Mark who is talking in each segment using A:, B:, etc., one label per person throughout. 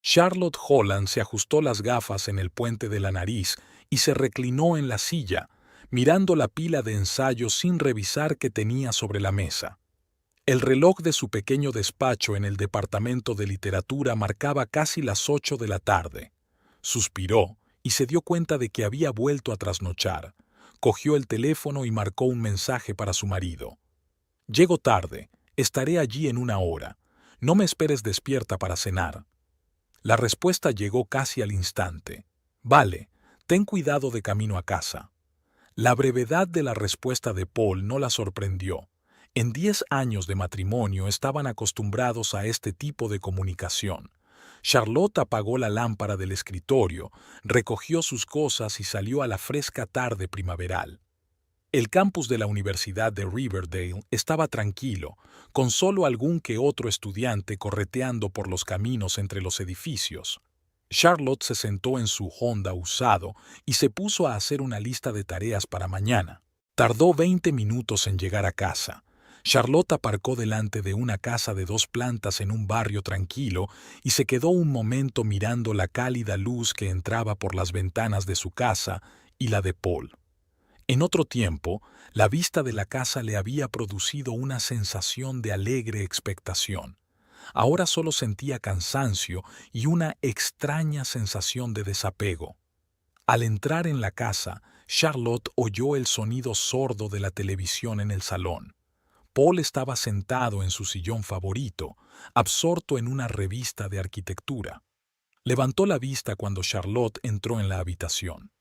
A: Charlotte Holland se ajustó las gafas en el puente de la nariz y se reclinó en la silla, mirando la pila de ensayos sin revisar que tenía sobre la mesa. El reloj de su pequeño despacho en el departamento de literatura marcaba casi las 8 de la tarde. Suspiró y se dio cuenta de que había vuelto a trasnochar. Cogió el teléfono y marcó un mensaje para su marido. «Llego tarde. Estaré allí en una hora. No me esperes despierta para cenar». La respuesta llegó casi al instante. «Vale, ten cuidado de camino a casa». La brevedad de la respuesta de Paul no la sorprendió. En 10 años de matrimonio estaban acostumbrados a este tipo de comunicación. Charlotte apagó la lámpara del escritorio, recogió sus cosas y salió a la fresca tarde primaveral. El campus de la Universidad de Riverdale estaba tranquilo, con solo algún que otro estudiante correteando por los caminos entre los edificios. Charlotte se sentó en su Honda usado y se puso a hacer una lista de tareas para mañana. Tardó 20 minutos en llegar a casa. Charlotte aparcó delante de una casa de 2 plantas en un barrio tranquilo y se quedó un momento mirando la cálida luz que entraba por las ventanas de su casa y la de Paul. En otro tiempo, la vista de la casa le había producido una sensación de alegre expectación. Ahora solo sentía cansancio y una extraña sensación de desapego. Al entrar en la casa, Charlotte oyó el sonido sordo de la televisión en el salón. Paul estaba sentado en su sillón favorito, absorto en una revista de arquitectura. Levantó la vista cuando Charlotte entró en la habitación.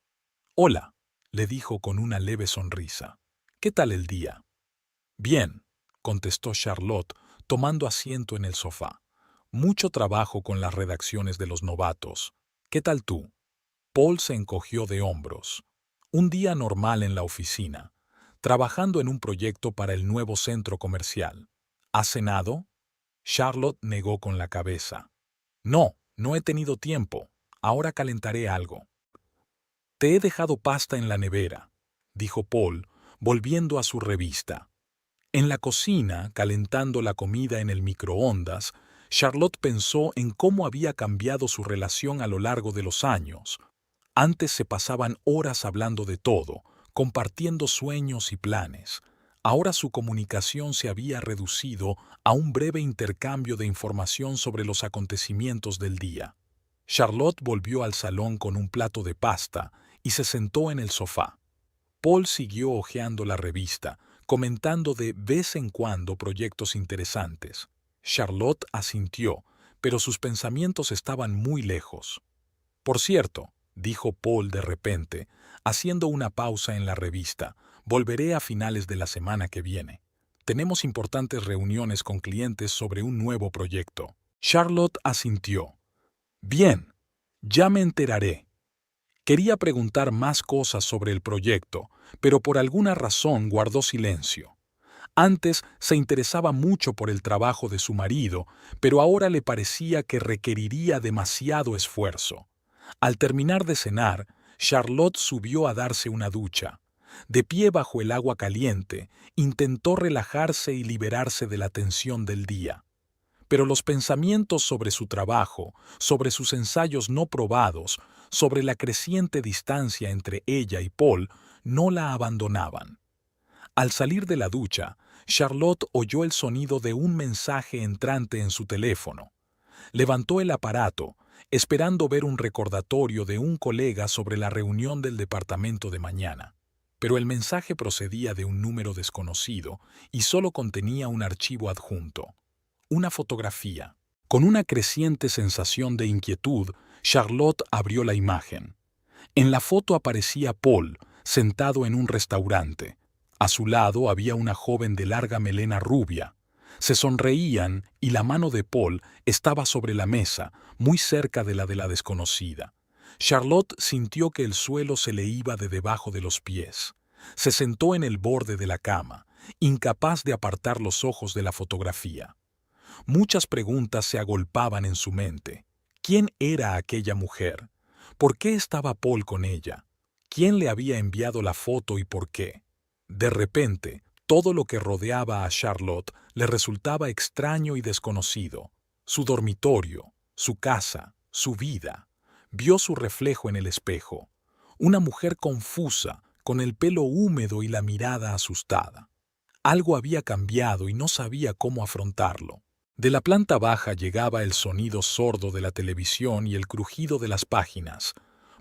A: «Hola», le dijo con una leve sonrisa. «¿Qué tal el día?» «Bien», contestó Charlotte, tomando asiento en el sofá. «Mucho trabajo con las redacciones de los novatos. ¿Qué tal tú?» Paul se encogió de hombros. «Un día normal en la oficina, trabajando en un proyecto para el nuevo centro comercial. ¿Has cenado?» Charlotte negó con la cabeza. «No, no he tenido tiempo. Ahora calentaré algo». «Te he dejado pasta en la nevera», dijo Paul, volviendo a su revista. En la cocina, calentando la comida en el microondas, Charlotte pensó en cómo había cambiado su relación a lo largo de los años. Antes se pasaban horas hablando de todo, compartiendo sueños y planes. Ahora su comunicación se había reducido a un breve intercambio de información sobre los acontecimientos del día. Charlotte volvió al salón con un plato de pasta y se sentó en el sofá. Paul siguió hojeando la revista, comentando de vez en cuando proyectos interesantes. Charlotte asintió, pero sus pensamientos estaban muy lejos. «Por cierto», dijo Paul de repente, haciendo una pausa en la revista, «volveré a finales de la semana que viene. Tenemos importantes reuniones con clientes sobre un nuevo proyecto». Charlotte asintió. «Bien, ya me enteraré». Quería preguntar más cosas sobre el proyecto, pero por alguna razón guardó silencio. Antes se interesaba mucho por el trabajo de su marido, pero ahora le parecía que requeriría demasiado esfuerzo. Al terminar de cenar, Charlotte subió a darse una ducha. De pie bajo el agua caliente, intentó relajarse y liberarse de la tensión del día. Pero los pensamientos sobre su trabajo, sobre sus ensayos no probados, sobre la creciente distancia entre ella y Paul, no la abandonaban. Al salir de la ducha, Charlotte oyó el sonido de un mensaje entrante en su teléfono. Levantó el aparato, esperando ver un recordatorio de un colega sobre la reunión del departamento de mañana. Pero el mensaje procedía de un número desconocido y solo contenía un archivo adjunto. Una fotografía. Con una creciente sensación de inquietud, Charlotte abrió la imagen. En la foto aparecía Paul, sentado en un restaurante. A su lado había una joven de larga melena rubia. Se sonreían y la mano de Paul estaba sobre la mesa, muy cerca de la desconocida. Charlotte sintió que el suelo se le iba de debajo de los pies. Se sentó en el borde de la cama, incapaz de apartar los ojos de la fotografía. Muchas preguntas se agolpaban en su mente. ¿Quién era aquella mujer? ¿Por qué estaba Paul con ella? ¿Quién le había enviado la foto y por qué? De repente, todo lo que rodeaba a Charlotte le resultaba extraño y desconocido. Su dormitorio, su casa, su vida. Vio su reflejo en el espejo. Una mujer confusa, con el pelo húmedo y la mirada asustada. Algo había cambiado y no sabía cómo afrontarlo. De la planta baja llegaba el sonido sordo de la televisión y el crujido de las páginas.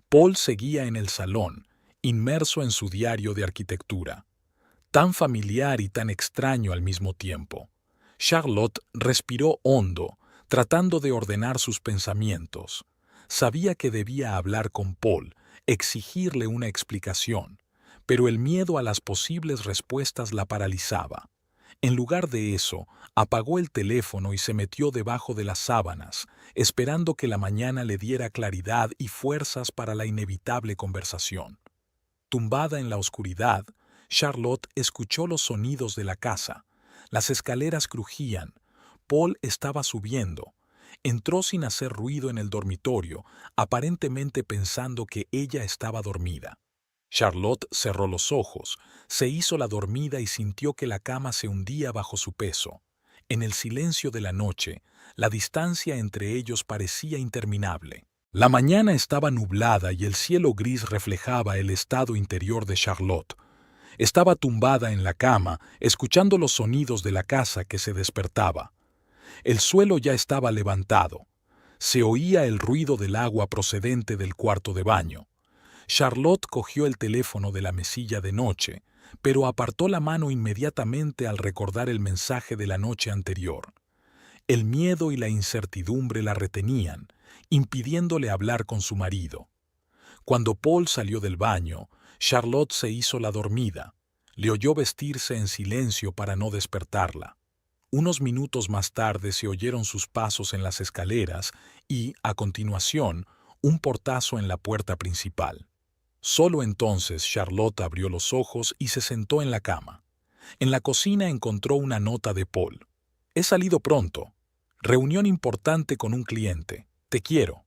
A: Paul seguía en el salón, inmerso en su diario de arquitectura. Tan familiar y tan extraño al mismo tiempo. Charlotte respiró hondo, tratando de ordenar sus pensamientos. Sabía que debía hablar con Paul, exigirle una explicación, pero el miedo a las posibles respuestas la paralizaba. En lugar de eso, apagó el teléfono y se metió debajo de las sábanas, esperando que la mañana le diera claridad y fuerzas para la inevitable conversación. Tumbada en la oscuridad, Charlotte escuchó los sonidos de la casa. Las escaleras crujían. Paul estaba subiendo. Entró sin hacer ruido en el dormitorio, aparentemente pensando que ella estaba dormida. Charlotte cerró los ojos, se hizo la dormida y sintió que la cama se hundía bajo su peso. En el silencio de la noche, la distancia entre ellos parecía interminable. La mañana estaba nublada y el cielo gris reflejaba el estado interior de Charlotte. Estaba tumbada en la cama, escuchando los sonidos de la casa que se despertaba. El suelo ya estaba levantado. Se oía el ruido del agua procedente del cuarto de baño. Charlotte cogió el teléfono de la mesilla de noche, pero apartó la mano inmediatamente al recordar el mensaje de la noche anterior. El miedo y la incertidumbre la retenían, impidiéndole hablar con su marido. Cuando Paul salió del baño, Charlotte se hizo la dormida. Le oyó vestirse en silencio para no despertarla. Unos minutos más tarde se oyeron sus pasos en las escaleras y, a continuación, un portazo en la puerta principal. Solo entonces Charlotte abrió los ojos y se sentó en la cama. En la cocina encontró una nota de Paul. He salido pronto. Reunión importante con un cliente. Te quiero.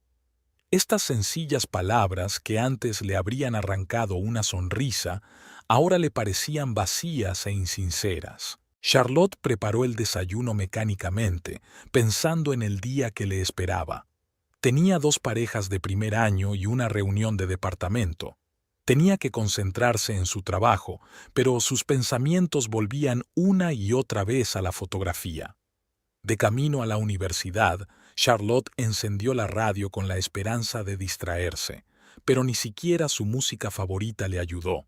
A: Estas sencillas palabras que antes le habrían arrancado una sonrisa, ahora le parecían vacías e insinceras. Charlotte preparó el desayuno mecánicamente, pensando en el día que le esperaba. Tenía 2 parejas de primer año y una reunión de departamento. Tenía que concentrarse en su trabajo, pero sus pensamientos volvían una y otra vez a la fotografía. De camino a la universidad, Charlotte encendió la radio con la esperanza de distraerse, pero ni siquiera su música favorita le ayudó.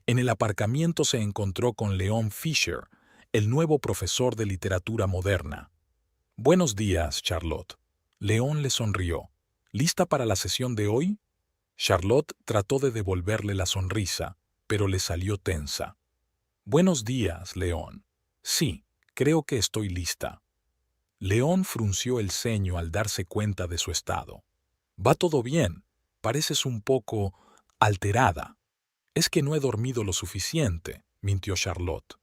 A: En el aparcamiento se encontró con Leon Fisher, el nuevo profesor de literatura moderna. «Buenos días, Charlotte». Leon le sonrió. «¿Lista para la sesión de hoy?» Charlotte trató de devolverle la sonrisa, pero le salió tensa. «Buenos días, Leon. Sí, creo que estoy lista». Leon frunció el ceño al darse cuenta de su estado. «Va todo bien. Pareces un poco alterada». «Es que no he dormido lo suficiente», mintió Charlotte.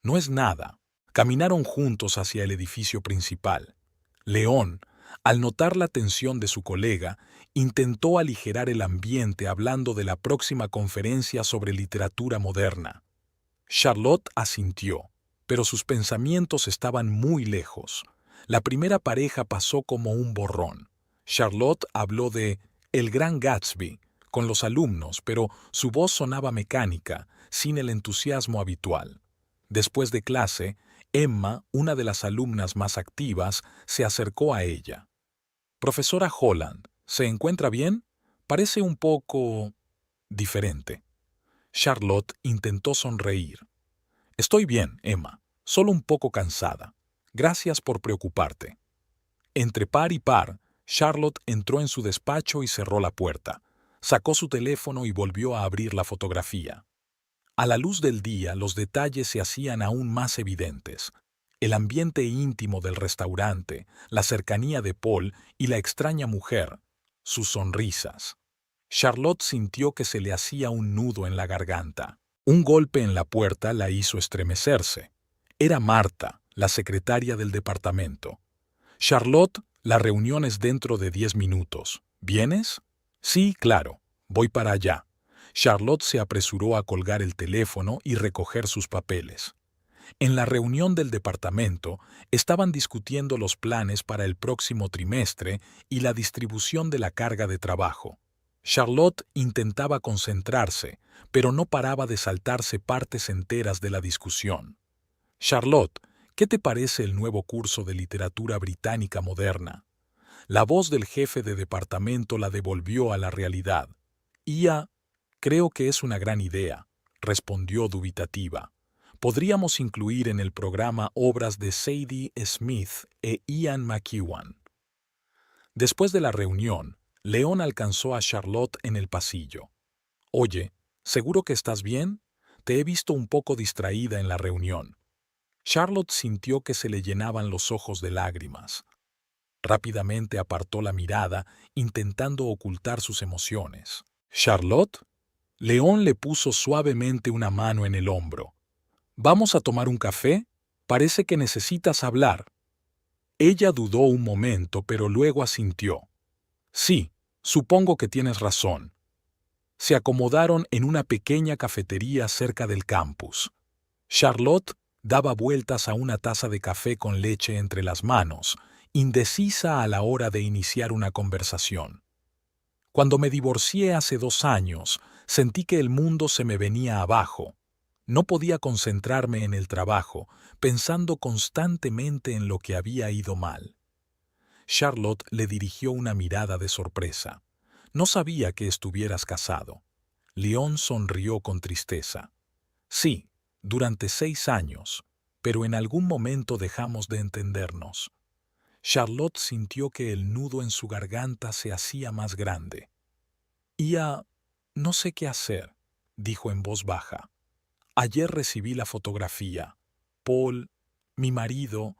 A: «No es nada». Caminaron juntos hacia el edificio principal. Leon, al notar la tensión de su colega, intentó aligerar el ambiente hablando de la próxima conferencia sobre literatura moderna. Charlotte asintió, pero sus pensamientos estaban muy lejos. La primera pareja pasó como un borrón. Charlotte habló de El Gran Gatsby con los alumnos, pero su voz sonaba mecánica, sin el entusiasmo habitual. Después de clase, Emma, una de las alumnas más activas, se acercó a ella. «Profesora Holland, ¿se encuentra bien? Parece un poco diferente». Charlotte intentó sonreír. «Estoy bien, Emma, solo un poco cansada. Gracias por preocuparte». Entre par y par, Charlotte entró en su despacho y cerró la puerta. Sacó su teléfono y volvió a abrir la fotografía. A la luz del día, los detalles se hacían aún más evidentes. El ambiente íntimo del restaurante, la cercanía de Paul y la extraña mujer, sus sonrisas. Charlotte sintió que se le hacía un nudo en la garganta. Un golpe en la puerta la hizo estremecerse. Era Marta, la secretaria del departamento. «Charlotte, la reunión es dentro de 10 minutos. ¿Vienes?» «Sí, claro. Voy para allá». Charlotte se apresuró a colgar el teléfono y recoger sus papeles. En la reunión del departamento estaban discutiendo los planes para el próximo trimestre y la distribución de la carga de trabajo. Charlotte intentaba concentrarse, pero no paraba de saltarse partes enteras de la discusión. Charlotte, ¿qué te parece el nuevo curso de literatura británica moderna? La voz del jefe de departamento la devolvió a la realidad. Creo que es una gran idea, respondió dubitativa. Podríamos incluir en el programa obras de Sadie Smith e Ian McEwan. Después de la reunión, León alcanzó a Charlotte en el pasillo. Oye, ¿seguro que estás bien? Te he visto un poco distraída en la reunión. Charlotte sintió que se le llenaban los ojos de lágrimas. Rápidamente apartó la mirada, intentando ocultar sus emociones. ¿Charlotte? León le puso suavemente una mano en el hombro. ¿Vamos a tomar un café? Parece que necesitas hablar. Ella dudó un momento, pero luego asintió. Sí, supongo que tienes razón. Se acomodaron en una pequeña cafetería cerca del campus. Charlotte daba vueltas a una taza de café con leche entre las manos, indecisa a la hora de iniciar una conversación. Cuando me divorcié hace 2 años, sentí que el mundo se me venía abajo. No podía concentrarme en el trabajo, pensando constantemente en lo que había ido mal. Charlotte le dirigió una mirada de sorpresa. No sabía que estuvieras casado. León sonrió con tristeza. Sí, durante 6 años, pero en algún momento dejamos de entendernos. Charlotte sintió que el nudo en su garganta se hacía más grande. No sé qué hacer, dijo en voz baja. Ayer recibí la fotografía. Paul, mi marido,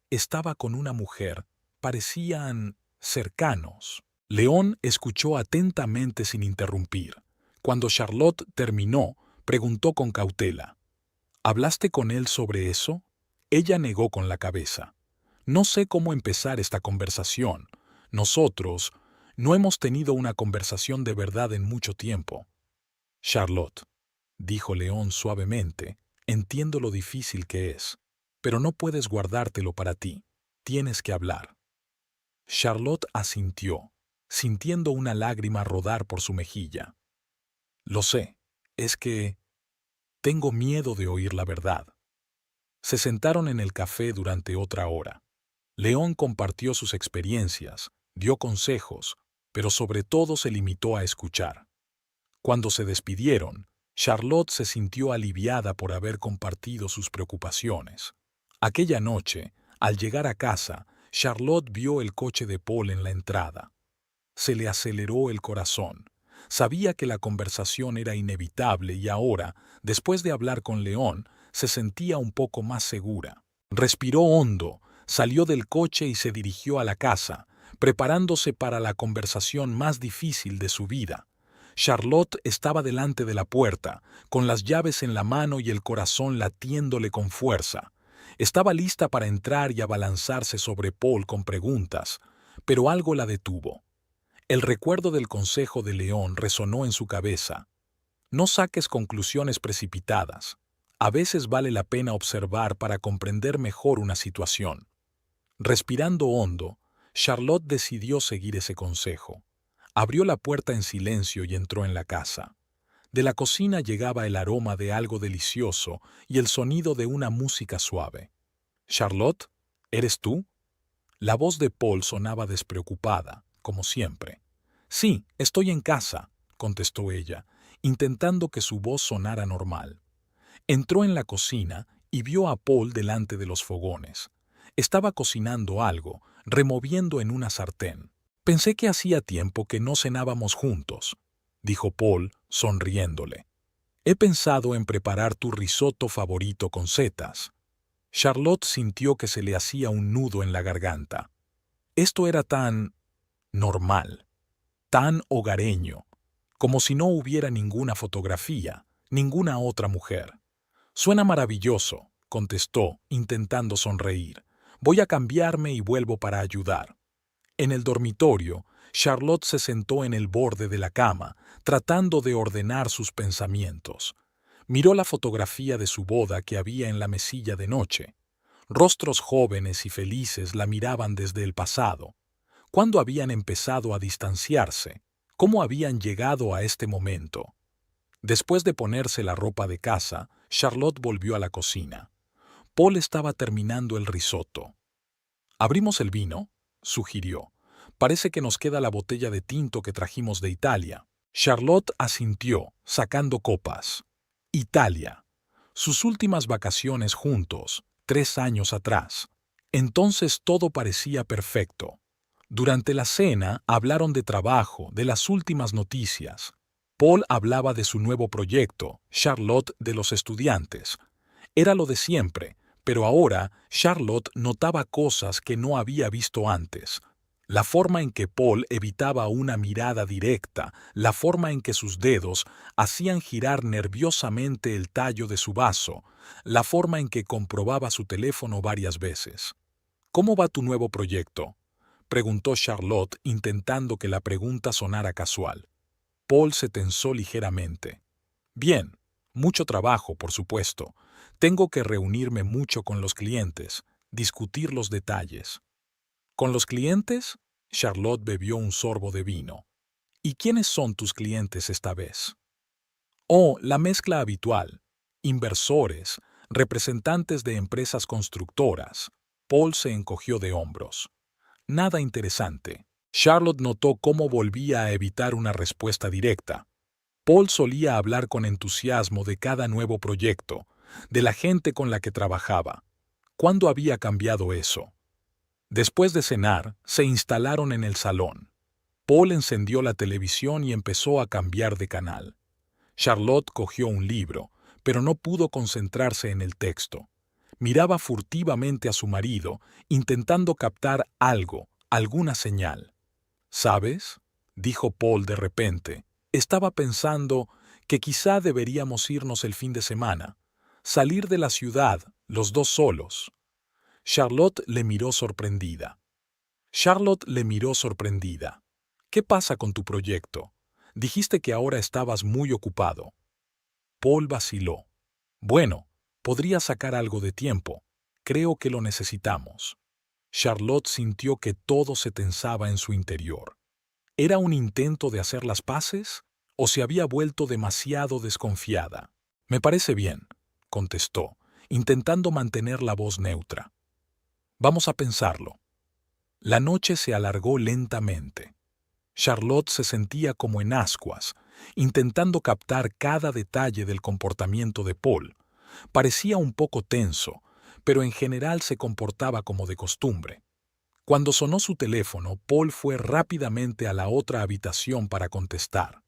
A: estaba con una mujer. Parecían cercanos. León escuchó atentamente sin interrumpir. Cuando Charlotte terminó, preguntó con cautela. ¿Hablaste con él sobre eso? Ella negó con la cabeza. No sé cómo empezar esta conversación. Nosotros no hemos tenido una conversación de verdad en mucho tiempo. Charlotte, dijo León suavemente, entiendo lo difícil que es, pero no puedes guardártelo para ti. Tienes que hablar. Charlotte asintió, sintiendo una lágrima rodar por su mejilla. Lo sé, es que tengo miedo de oír la verdad. Se sentaron en el café durante otra hora. León compartió sus experiencias, dio consejos, pero sobre todo se limitó a escuchar. Cuando se despidieron, Charlotte se sintió aliviada por haber compartido sus preocupaciones. Aquella noche, al llegar a casa, Charlotte vio el coche de Paul en la entrada. Se le aceleró el corazón. Sabía que la conversación era inevitable y ahora, después de hablar con León, se sentía un poco más segura. Respiró hondo, salió del coche y se dirigió a la casa, preparándose para la conversación más difícil de su vida. Charlotte estaba delante de la puerta, con las llaves en la mano y el corazón latiéndole con fuerza. Estaba lista para entrar y abalanzarse sobre Paul con preguntas, pero algo la detuvo. El recuerdo del consejo de León resonó en su cabeza. No saques conclusiones precipitadas. A veces vale la pena observar para comprender mejor una situación. Respirando hondo, Charlotte decidió seguir ese consejo. Abrió la puerta en silencio y entró en la casa. De la cocina llegaba el aroma de algo delicioso y el sonido de una música suave. «Charlotte, ¿eres tú?» La voz de Paul sonaba despreocupada, como siempre. «Sí, estoy en casa», contestó ella, intentando que su voz sonara normal. Entró en la cocina y vio a Paul delante de los fogones. Estaba cocinando algo, removiendo en una sartén. «Pensé que hacía tiempo que no cenábamos juntos», dijo Paul, sonriéndole. «He pensado en preparar tu risotto favorito con setas». Charlotte sintió que se le hacía un nudo en la garganta. Esto era tan normal, tan hogareño, como si no hubiera ninguna fotografía, ninguna otra mujer. «Suena maravilloso», contestó, intentando sonreír. «Voy a cambiarme y vuelvo para ayudar». En el dormitorio, Charlotte se sentó en el borde de la cama, tratando de ordenar sus pensamientos. Miró la fotografía de su boda que había en la mesilla de noche. Rostros jóvenes y felices la miraban desde el pasado. ¿Cuándo habían empezado a distanciarse? ¿Cómo habían llegado a este momento? Después de ponerse la ropa de casa, Charlotte volvió a la cocina. Paul estaba terminando el risotto. ¿Abrimos el vino?, sugirió. Parece que nos queda la botella de tinto que trajimos de Italia. Charlotte asintió, sacando copas. Italia. Sus últimas vacaciones juntos, 3 años atrás. Entonces todo parecía perfecto. Durante la cena hablaron de trabajo, de las últimas noticias. Paul hablaba de su nuevo proyecto, Charlotte de los estudiantes. Era lo de siempre, pero ahora Charlotte notaba cosas que no había visto antes. La forma en que Paul evitaba una mirada directa, la forma en que sus dedos hacían girar nerviosamente el tallo de su vaso, la forma en que comprobaba su teléfono varias veces. ¿Cómo va tu nuevo proyecto?, preguntó Charlotte intentando que la pregunta sonara casual. Paul se tensó ligeramente. Bien, mucho trabajo, por supuesto. Tengo que reunirme mucho con los clientes, discutir los detalles. ¿Con los clientes? Charlotte bebió un sorbo de vino. ¿Y quiénes son tus clientes esta vez? Oh, la mezcla habitual. Inversores, representantes de empresas constructoras. Paul se encogió de hombros. Nada interesante. Charlotte notó cómo volvía a evitar una respuesta directa. Paul solía hablar con entusiasmo de cada nuevo proyecto, de la gente con la que trabajaba. ¿Cuándo había cambiado eso? Después de cenar, se instalaron en el salón. Paul encendió la televisión y empezó a cambiar de canal. Charlotte cogió un libro, pero no pudo concentrarse en el texto. Miraba furtivamente a su marido, intentando captar algo, alguna señal. ¿Sabes?, dijo Paul de repente. Estaba pensando que quizá deberíamos irnos el fin de semana, salir de la ciudad, los dos solos. Charlotte le miró sorprendida. ¿Qué pasa con tu proyecto? Dijiste que ahora estabas muy ocupado. Paul vaciló. Bueno, podría sacar algo de tiempo. Creo que lo necesitamos. Charlotte sintió que todo se tensaba en su interior. ¿Era un intento de hacer las paces? ¿O se había vuelto demasiado desconfiada? Me parece bien, contestó, intentando mantener la voz neutra. Vamos a pensarlo. La noche se alargó lentamente. Charlotte se sentía como en ascuas, intentando captar cada detalle del comportamiento de Paul. Parecía un poco tenso, pero en general se comportaba como de costumbre. Cuando sonó su teléfono, Paul fue rápidamente a la otra habitación para contestar.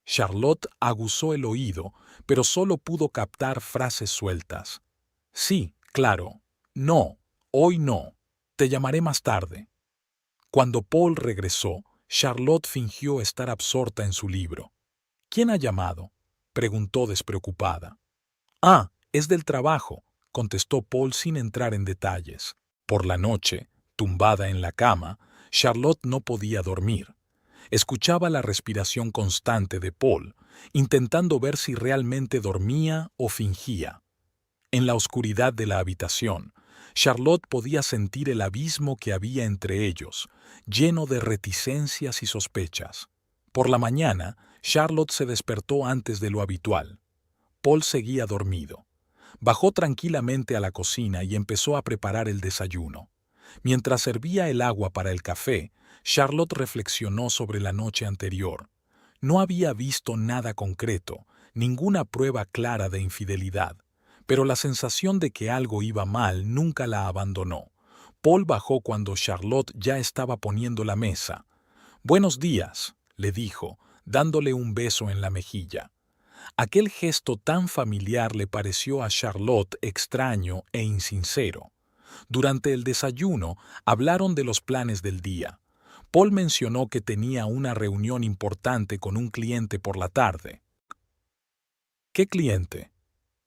A: Charlotte aguzó el oído, pero solo pudo captar frases sueltas. Sí, claro. No, hoy no. Te llamaré más tarde. Cuando Paul regresó, Charlotte fingió estar absorta en su libro. ¿Quién ha llamado?, preguntó despreocupada. Ah, es del trabajo, contestó Paul sin entrar en detalles. Por la noche, tumbada en la cama, Charlotte no podía dormir. Escuchaba la respiración constante de Paul, intentando ver si realmente dormía o fingía. En la oscuridad de la habitación, Charlotte podía sentir el abismo que había entre ellos, lleno de reticencias y sospechas. Por la mañana, Charlotte se despertó antes de lo habitual. Paul seguía dormido. Bajó tranquilamente a la cocina y empezó a preparar el desayuno. Mientras servía el agua para el café, Charlotte reflexionó sobre la noche anterior. No había visto nada concreto, ninguna prueba clara de infidelidad, pero la sensación de que algo iba mal nunca la abandonó. Paul bajó cuando Charlotte ya estaba poniendo la mesa. «Buenos días», le dijo, dándole un beso en la mejilla. Aquel gesto tan familiar le pareció a Charlotte extraño e insincero. Durante el desayuno hablaron de los planes del día. Paul mencionó que tenía una reunión importante con un cliente por la tarde. «¿Qué cliente?»,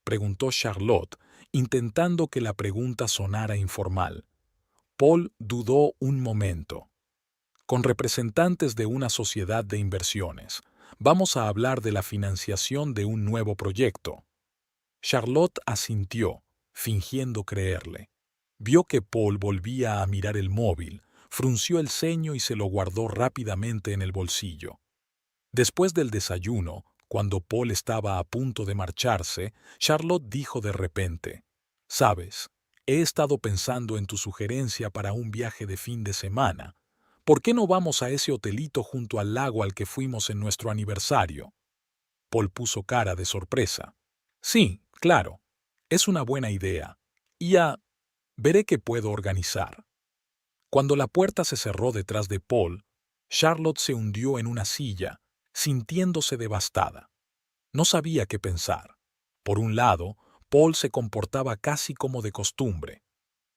A: preguntó Charlotte, intentando que la pregunta sonara informal. Paul dudó un momento. «Con representantes de una sociedad de inversiones. Vamos a hablar de la financiación de un nuevo proyecto». Charlotte asintió, fingiendo creerle. Vio que Paul volvía a mirar el móvil, frunció el ceño y se lo guardó rápidamente en el bolsillo. Después del desayuno, cuando Paul estaba a punto de marcharse, Charlotte dijo de repente: «Sabes, he estado pensando en tu sugerencia para un viaje de fin de semana. ¿Por qué no vamos a ese hotelito junto al lago al que fuimos en nuestro aniversario?» Paul puso cara de sorpresa. «Sí, claro. Es una buena idea. Y ya veré qué puedo organizar». Cuando la puerta se cerró detrás de Paul, Charlotte se hundió en una silla, sintiéndose devastada. No sabía qué pensar. Por un lado, Paul se comportaba casi como de costumbre.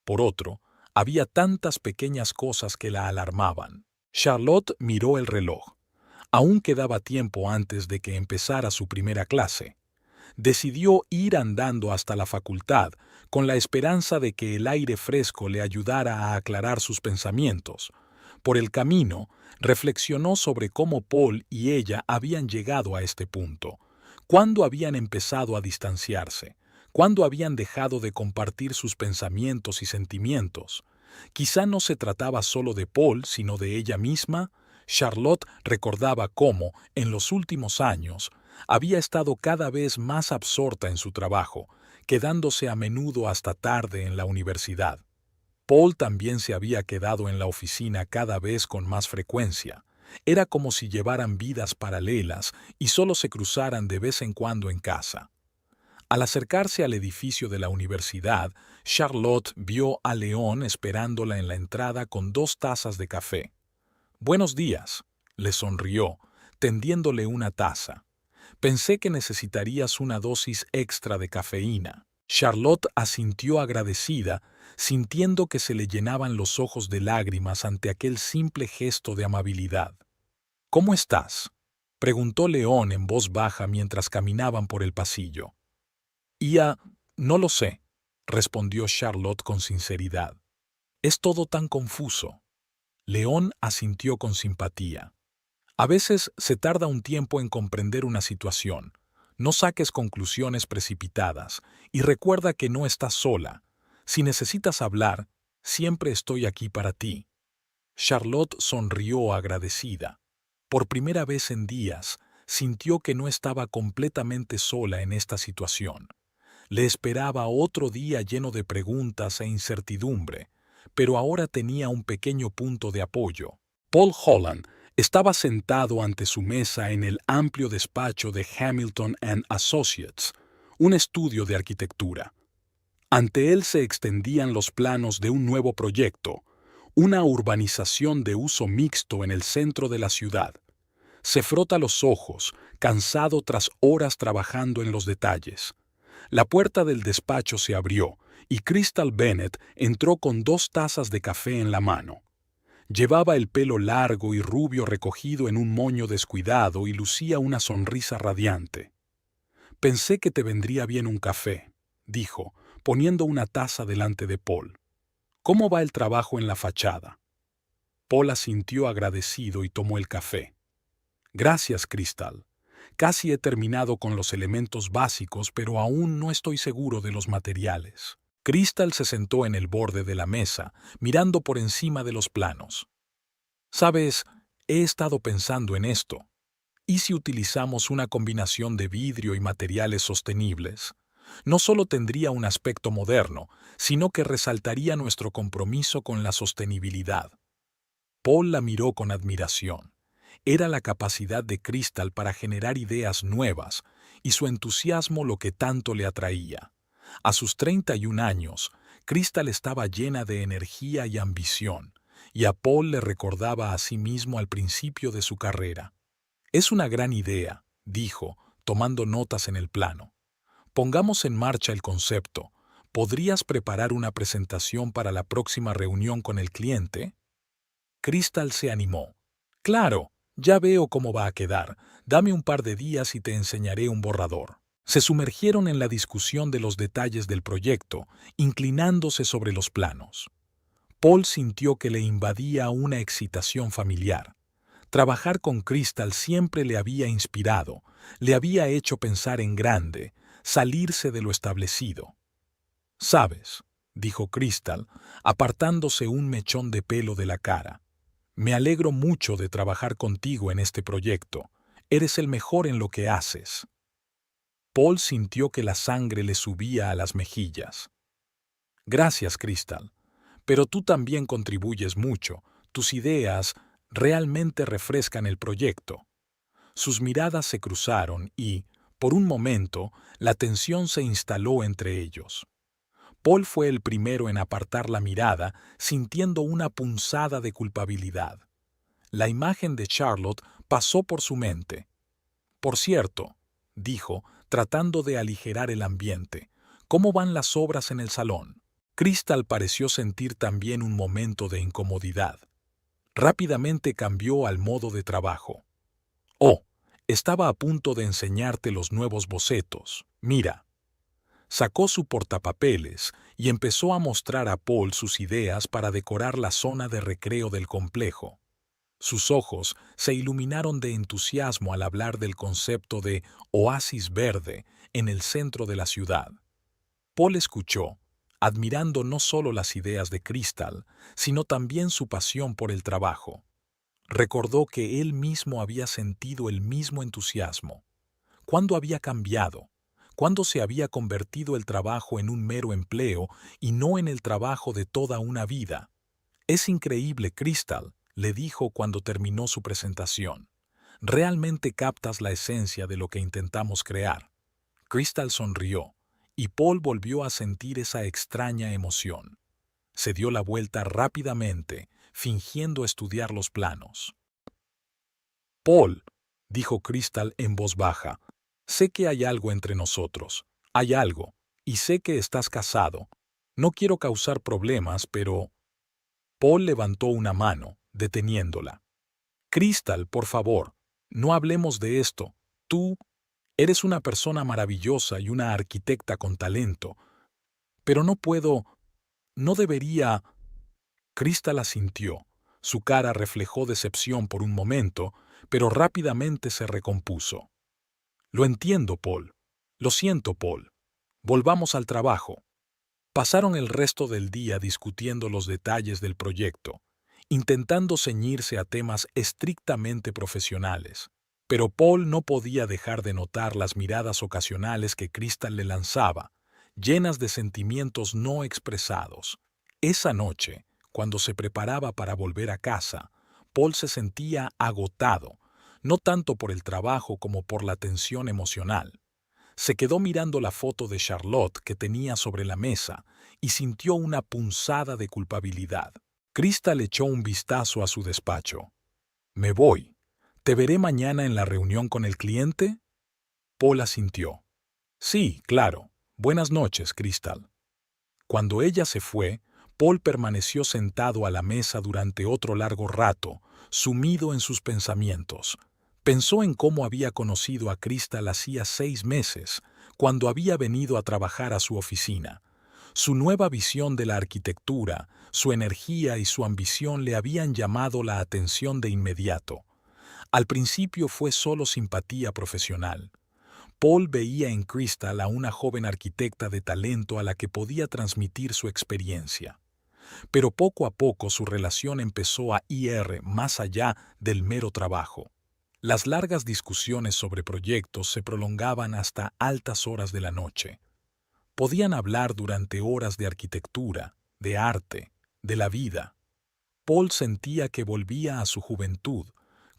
A: Por otro, había tantas pequeñas cosas que la alarmaban. Charlotte miró el reloj. Aún quedaba tiempo antes de que empezara su primera clase. Decidió ir andando hasta la facultad con la esperanza de que el aire fresco le ayudara a aclarar sus pensamientos. Por el camino, reflexionó sobre cómo Paul y ella habían llegado a este punto, cuándo habían empezado a distanciarse, cuándo habían dejado de compartir sus pensamientos y sentimientos. Quizá no se trataba solo de Paul, sino de ella misma. Charlotte recordaba cómo, en los últimos años, había estado cada vez más absorta en su trabajo, quedándose a menudo hasta tarde en la universidad. Paul también se había quedado en la oficina cada vez con más frecuencia. Era como si llevaran vidas paralelas y solo se cruzaran de vez en cuando en casa. Al acercarse al edificio de la universidad, Charlotte vio a León esperándola en la entrada con 2 tazas de café. «Buenos días», le sonrió, tendiéndole una taza. «Pensé que necesitarías una dosis extra de cafeína». Charlotte asintió agradecida, sintiendo que se le llenaban los ojos de lágrimas ante aquel simple gesto de amabilidad. «¿Cómo estás?», preguntó León en voz baja mientras caminaban por el pasillo. No lo sé», respondió Charlotte con sinceridad. «Es todo tan confuso». León asintió con simpatía. «A veces se tarda un tiempo en comprender una situación. No saques conclusiones precipitadas y recuerda que no estás sola. Si necesitas hablar, siempre estoy aquí para ti». Charlotte sonrió agradecida. Por primera vez en días, sintió que no estaba completamente sola en esta situación. Le esperaba otro día lleno de preguntas e incertidumbre, pero ahora tenía un pequeño punto de apoyo. Paul Holland estaba sentado ante su mesa en el amplio despacho de Hamilton & Associates, un estudio de arquitectura. Ante él se extendían los planos de un nuevo proyecto, una urbanización de uso mixto en el centro de la ciudad. Se frota los ojos, cansado tras horas trabajando en los detalles. La puerta del despacho se abrió y Crystal Bennett entró con 2 tazas de café en la mano. Llevaba el pelo largo y rubio recogido en un moño descuidado y lucía una sonrisa radiante. «Pensé que te vendría bien un café», dijo, poniendo una taza delante de Paul. «¿Cómo va el trabajo en la fachada?» Paul asintió agradecido y tomó el café. «Gracias, Crystal. Casi he terminado con los elementos básicos, pero aún no estoy seguro de los materiales». Crystal se sentó en el borde de la mesa, mirando por encima de los planos. «Sabes, he estado pensando en esto. ¿Y si utilizamos una combinación de vidrio y materiales sostenibles? No solo tendría un aspecto moderno, sino que resaltaría nuestro compromiso con la sostenibilidad». Paul la miró con admiración. Era la capacidad de Crystal para generar ideas nuevas, y su entusiasmo lo que tanto le atraía. A sus 31 años, Crystal estaba llena de energía y ambición, y a Paul le recordaba a sí mismo al principio de su carrera. «Es una gran idea», dijo, tomando notas en el plano. «Pongamos en marcha el concepto. ¿Podrías preparar una presentación para la próxima reunión con el cliente?» Crystal se animó. «Claro, ya veo cómo va a quedar. Dame un par de días y te enseñaré un borrador». Se sumergieron en la discusión de los detalles del proyecto, inclinándose sobre los planos. Paul sintió que le invadía una excitación familiar. Trabajar con Crystal siempre le había inspirado, le había hecho pensar en grande, salirse de lo establecido. «Sabes», dijo Crystal, apartándose un mechón de pelo de la cara, «me alegro mucho de trabajar contigo en este proyecto. Eres el mejor en lo que haces». Paul sintió que la sangre le subía a las mejillas. «Gracias, Crystal. Pero tú también contribuyes mucho. Tus ideas realmente refrescan el proyecto». Sus miradas se cruzaron y, por un momento, la tensión se instaló entre ellos. Paul fue el primero en apartar la mirada, sintiendo una punzada de culpabilidad. La imagen de Charlotte pasó por su mente. «Por cierto», dijo, tratando de aligerar el ambiente, «¿cómo van las obras en el salón?» Crystal pareció sentir también un momento de incomodidad. Rápidamente cambió al modo de trabajo. «Oh, estaba a punto de enseñarte los nuevos bocetos. Mira». Sacó su portapapeles y empezó a mostrar a Paul sus ideas para decorar la zona de recreo del complejo. Sus ojos se iluminaron de entusiasmo al hablar del concepto de oasis verde en el centro de la ciudad. Paul escuchó, admirando no solo las ideas de Crystal, sino también su pasión por el trabajo. Recordó que él mismo había sentido el mismo entusiasmo. ¿Cuándo había cambiado? ¿Cuándo se había convertido el trabajo en un mero empleo y no en el trabajo de toda una vida? «Es increíble, Crystal», le dijo cuando terminó su presentación. «Realmente captas la esencia de lo que intentamos crear». Crystal sonrió, y Paul volvió a sentir esa extraña emoción. Se dio la vuelta rápidamente, fingiendo estudiar los planos. «Paul», dijo Crystal en voz baja, «sé que hay algo entre nosotros. Hay algo, y sé que estás casado. No quiero causar problemas, pero...» Paul levantó una mano, deteniéndola. «Crystal, por favor, no hablemos de esto. Tú eres una persona maravillosa y una arquitecta con talento. Pero no puedo... no debería...» Crystal asintió. Su cara reflejó decepción por un momento, pero rápidamente se recompuso. «Lo entiendo, Paul. Lo siento, Paul. Volvamos al trabajo». Pasaron el resto del día discutiendo los detalles del proyecto, intentando ceñirse a temas estrictamente profesionales. Pero Paul no podía dejar de notar las miradas ocasionales que Crystal le lanzaba, llenas de sentimientos no expresados. Esa noche, cuando se preparaba para volver a casa, Paul se sentía agotado, no tanto por el trabajo como por la tensión emocional. Se quedó mirando la foto de Charlotte que tenía sobre la mesa y sintió una punzada de culpabilidad. Crystal echó un vistazo a su despacho. «Me voy. ¿Te veré mañana en la reunión con el cliente?» Paul asintió. «Sí, claro. Buenas noches, Crystal». Cuando ella se fue, Paul permaneció sentado a la mesa durante otro largo rato, sumido en sus pensamientos. Pensó en cómo había conocido a Crystal hacía 6 meses, cuando había venido a trabajar a su oficina. Su nueva visión de la arquitectura, su energía y su ambición le habían llamado la atención de inmediato. Al principio fue solo simpatía profesional. Paul veía en Crystal a una joven arquitecta de talento a la que podía transmitir su experiencia. Pero poco a poco su relación empezó a ir más allá del mero trabajo. Las largas discusiones sobre proyectos se prolongaban hasta altas horas de la noche. Podían hablar durante horas de arquitectura, de arte, de la vida. Paul sentía que volvía a su juventud,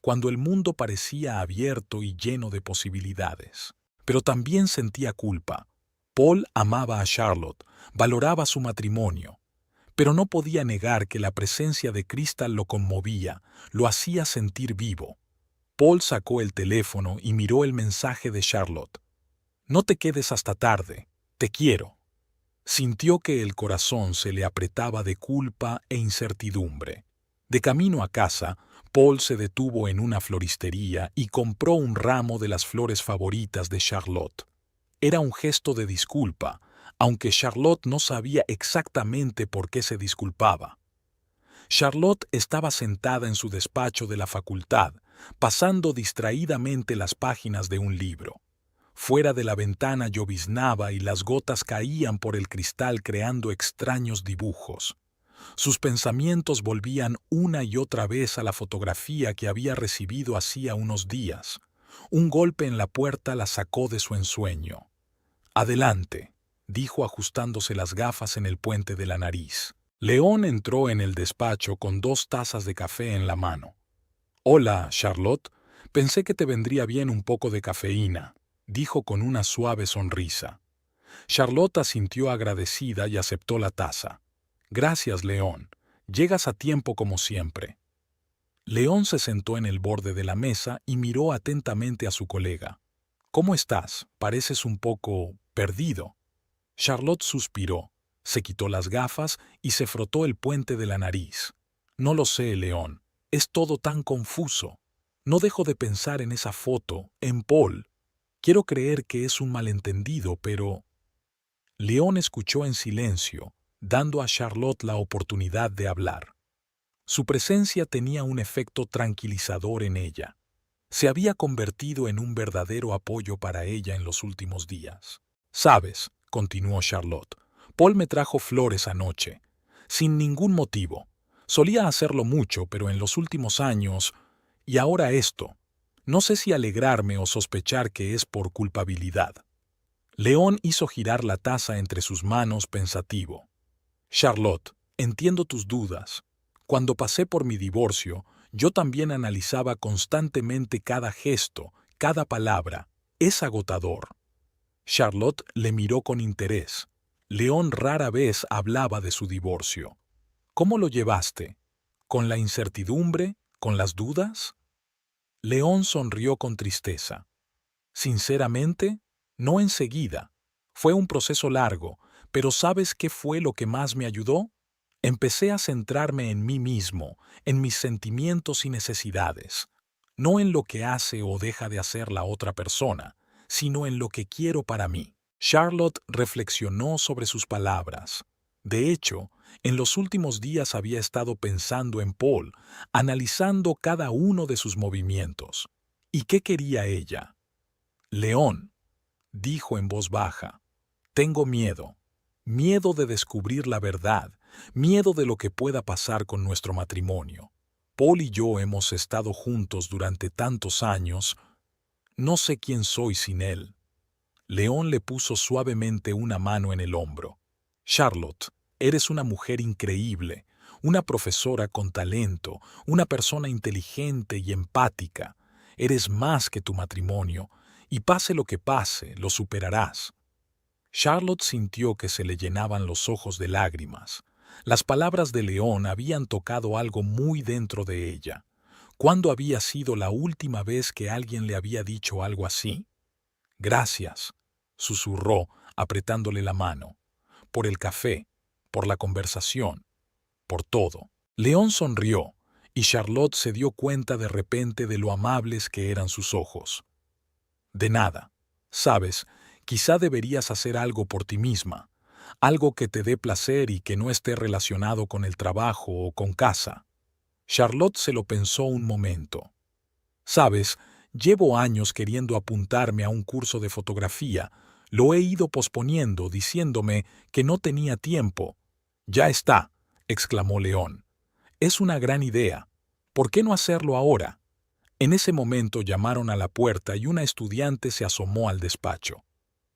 A: cuando el mundo parecía abierto y lleno de posibilidades. Pero también sentía culpa. Paul amaba a Charlotte, valoraba su matrimonio, pero no podía negar que la presencia de Crystal lo conmovía, lo hacía sentir vivo. Paul sacó el teléfono y miró el mensaje de Charlotte. «No te quedes hasta tarde. Te quiero». Sintió que el corazón se le apretaba de culpa e incertidumbre. De camino a casa, Paul se detuvo en una floristería y compró un ramo de las flores favoritas de Charlotte. Era un gesto de disculpa, aunque Charlotte no sabía exactamente por qué se disculpaba. Charlotte estaba sentada en su despacho de la facultad, pasando distraídamente las páginas de un libro. Fuera de la ventana lloviznaba y las gotas caían por el cristal creando extraños dibujos. Sus pensamientos volvían una y otra vez a la fotografía que había recibido hacía unos días. Un golpe en la puerta la sacó de su ensueño. «Adelante», dijo ajustándose las gafas en el puente de la nariz. León entró en el despacho con 2 tazas de café en la mano. «Hola, Charlotte. Pensé que te vendría bien un poco de cafeína», dijo con una suave sonrisa. Charlotte asintió agradecida y aceptó la taza. «Gracias, León. Llegas a tiempo como siempre». León se sentó en el borde de la mesa y miró atentamente a su colega. «¿Cómo estás? Pareces un poco perdido». Charlotte suspiró, se quitó las gafas y se frotó el puente de la nariz. «No lo sé, León. Es todo tan confuso. No dejo de pensar en esa foto, en Paul. Quiero creer que es un malentendido, pero...» León escuchó en silencio, dando a Charlotte la oportunidad de hablar. Su presencia tenía un efecto tranquilizador en ella. Se había convertido en un verdadero apoyo para ella en los últimos días. «Sabes», continuó Charlotte, «Paul me trajo flores anoche, sin ningún motivo. Solía hacerlo mucho, pero en los últimos años... Y ahora esto. No sé si alegrarme o sospechar que es por culpabilidad». León hizo girar la taza entre sus manos pensativo. «Charlotte, entiendo tus dudas. Cuando pasé por mi divorcio, yo también analizaba constantemente cada gesto, cada palabra. Es agotador». Charlotte le miró con interés. León rara vez hablaba de su divorcio. «¿Cómo lo llevaste? ¿Con la incertidumbre? ¿Con las dudas?» León sonrió con tristeza. «Sinceramente, no enseguida. Fue un proceso largo, pero ¿sabes qué fue lo que más me ayudó? Empecé a centrarme en mí mismo, en mis sentimientos y necesidades, no en lo que hace o deja de hacer la otra persona, sino en lo que quiero para mí». Charlotte reflexionó sobre sus palabras. De hecho, en los últimos días había estado pensando en Paul, analizando cada uno de sus movimientos. ¿Y qué quería ella? «León», dijo en voz baja, «tengo miedo. Miedo de descubrir la verdad, miedo de lo que pueda pasar con nuestro matrimonio. Paul y yo hemos estado juntos durante tantos años. No sé quién soy sin él». León le puso suavemente una mano en el hombro. «Charlotte, eres una mujer increíble, una profesora con talento, una persona inteligente y empática. Eres más que tu matrimonio, y pase lo que pase, lo superarás». Charlotte sintió que se le llenaban los ojos de lágrimas. Las palabras de León habían tocado algo muy dentro de ella. ¿Cuándo había sido la última vez que alguien le había dicho algo así? «Gracias», susurró, apretándole la mano, «por el café, por la conversación, por todo». León sonrió, y Charlotte se dio cuenta de repente de lo amables que eran sus ojos. «De nada. Sabes, quizá deberías hacer algo por ti misma, algo que te dé placer y que no esté relacionado con el trabajo o con casa». Charlotte se lo pensó un momento. «Sabes, llevo años queriendo apuntarme a un curso de fotografía. Lo he ido posponiendo, diciéndome que no tenía tiempo». «Ya está», exclamó León. «Es una gran idea. ¿Por qué no hacerlo ahora?» En ese momento llamaron a la puerta y una estudiante se asomó al despacho.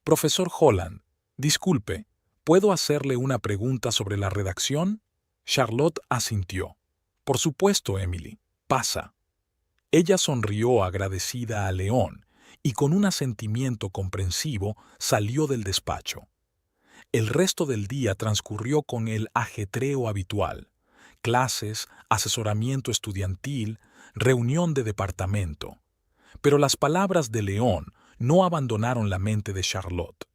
A: «Profesor Holland, disculpe, ¿puedo hacerle una pregunta sobre la redacción?» Charlotte asintió. «Por supuesto, Emily. Pasa». Ella sonrió agradecida a León y con un asentimiento comprensivo salió del despacho. El resto del día transcurrió con el ajetreo habitual: clases, asesoramiento estudiantil, reunión de departamento. Pero las palabras de León no abandonaron la mente de Charlotte.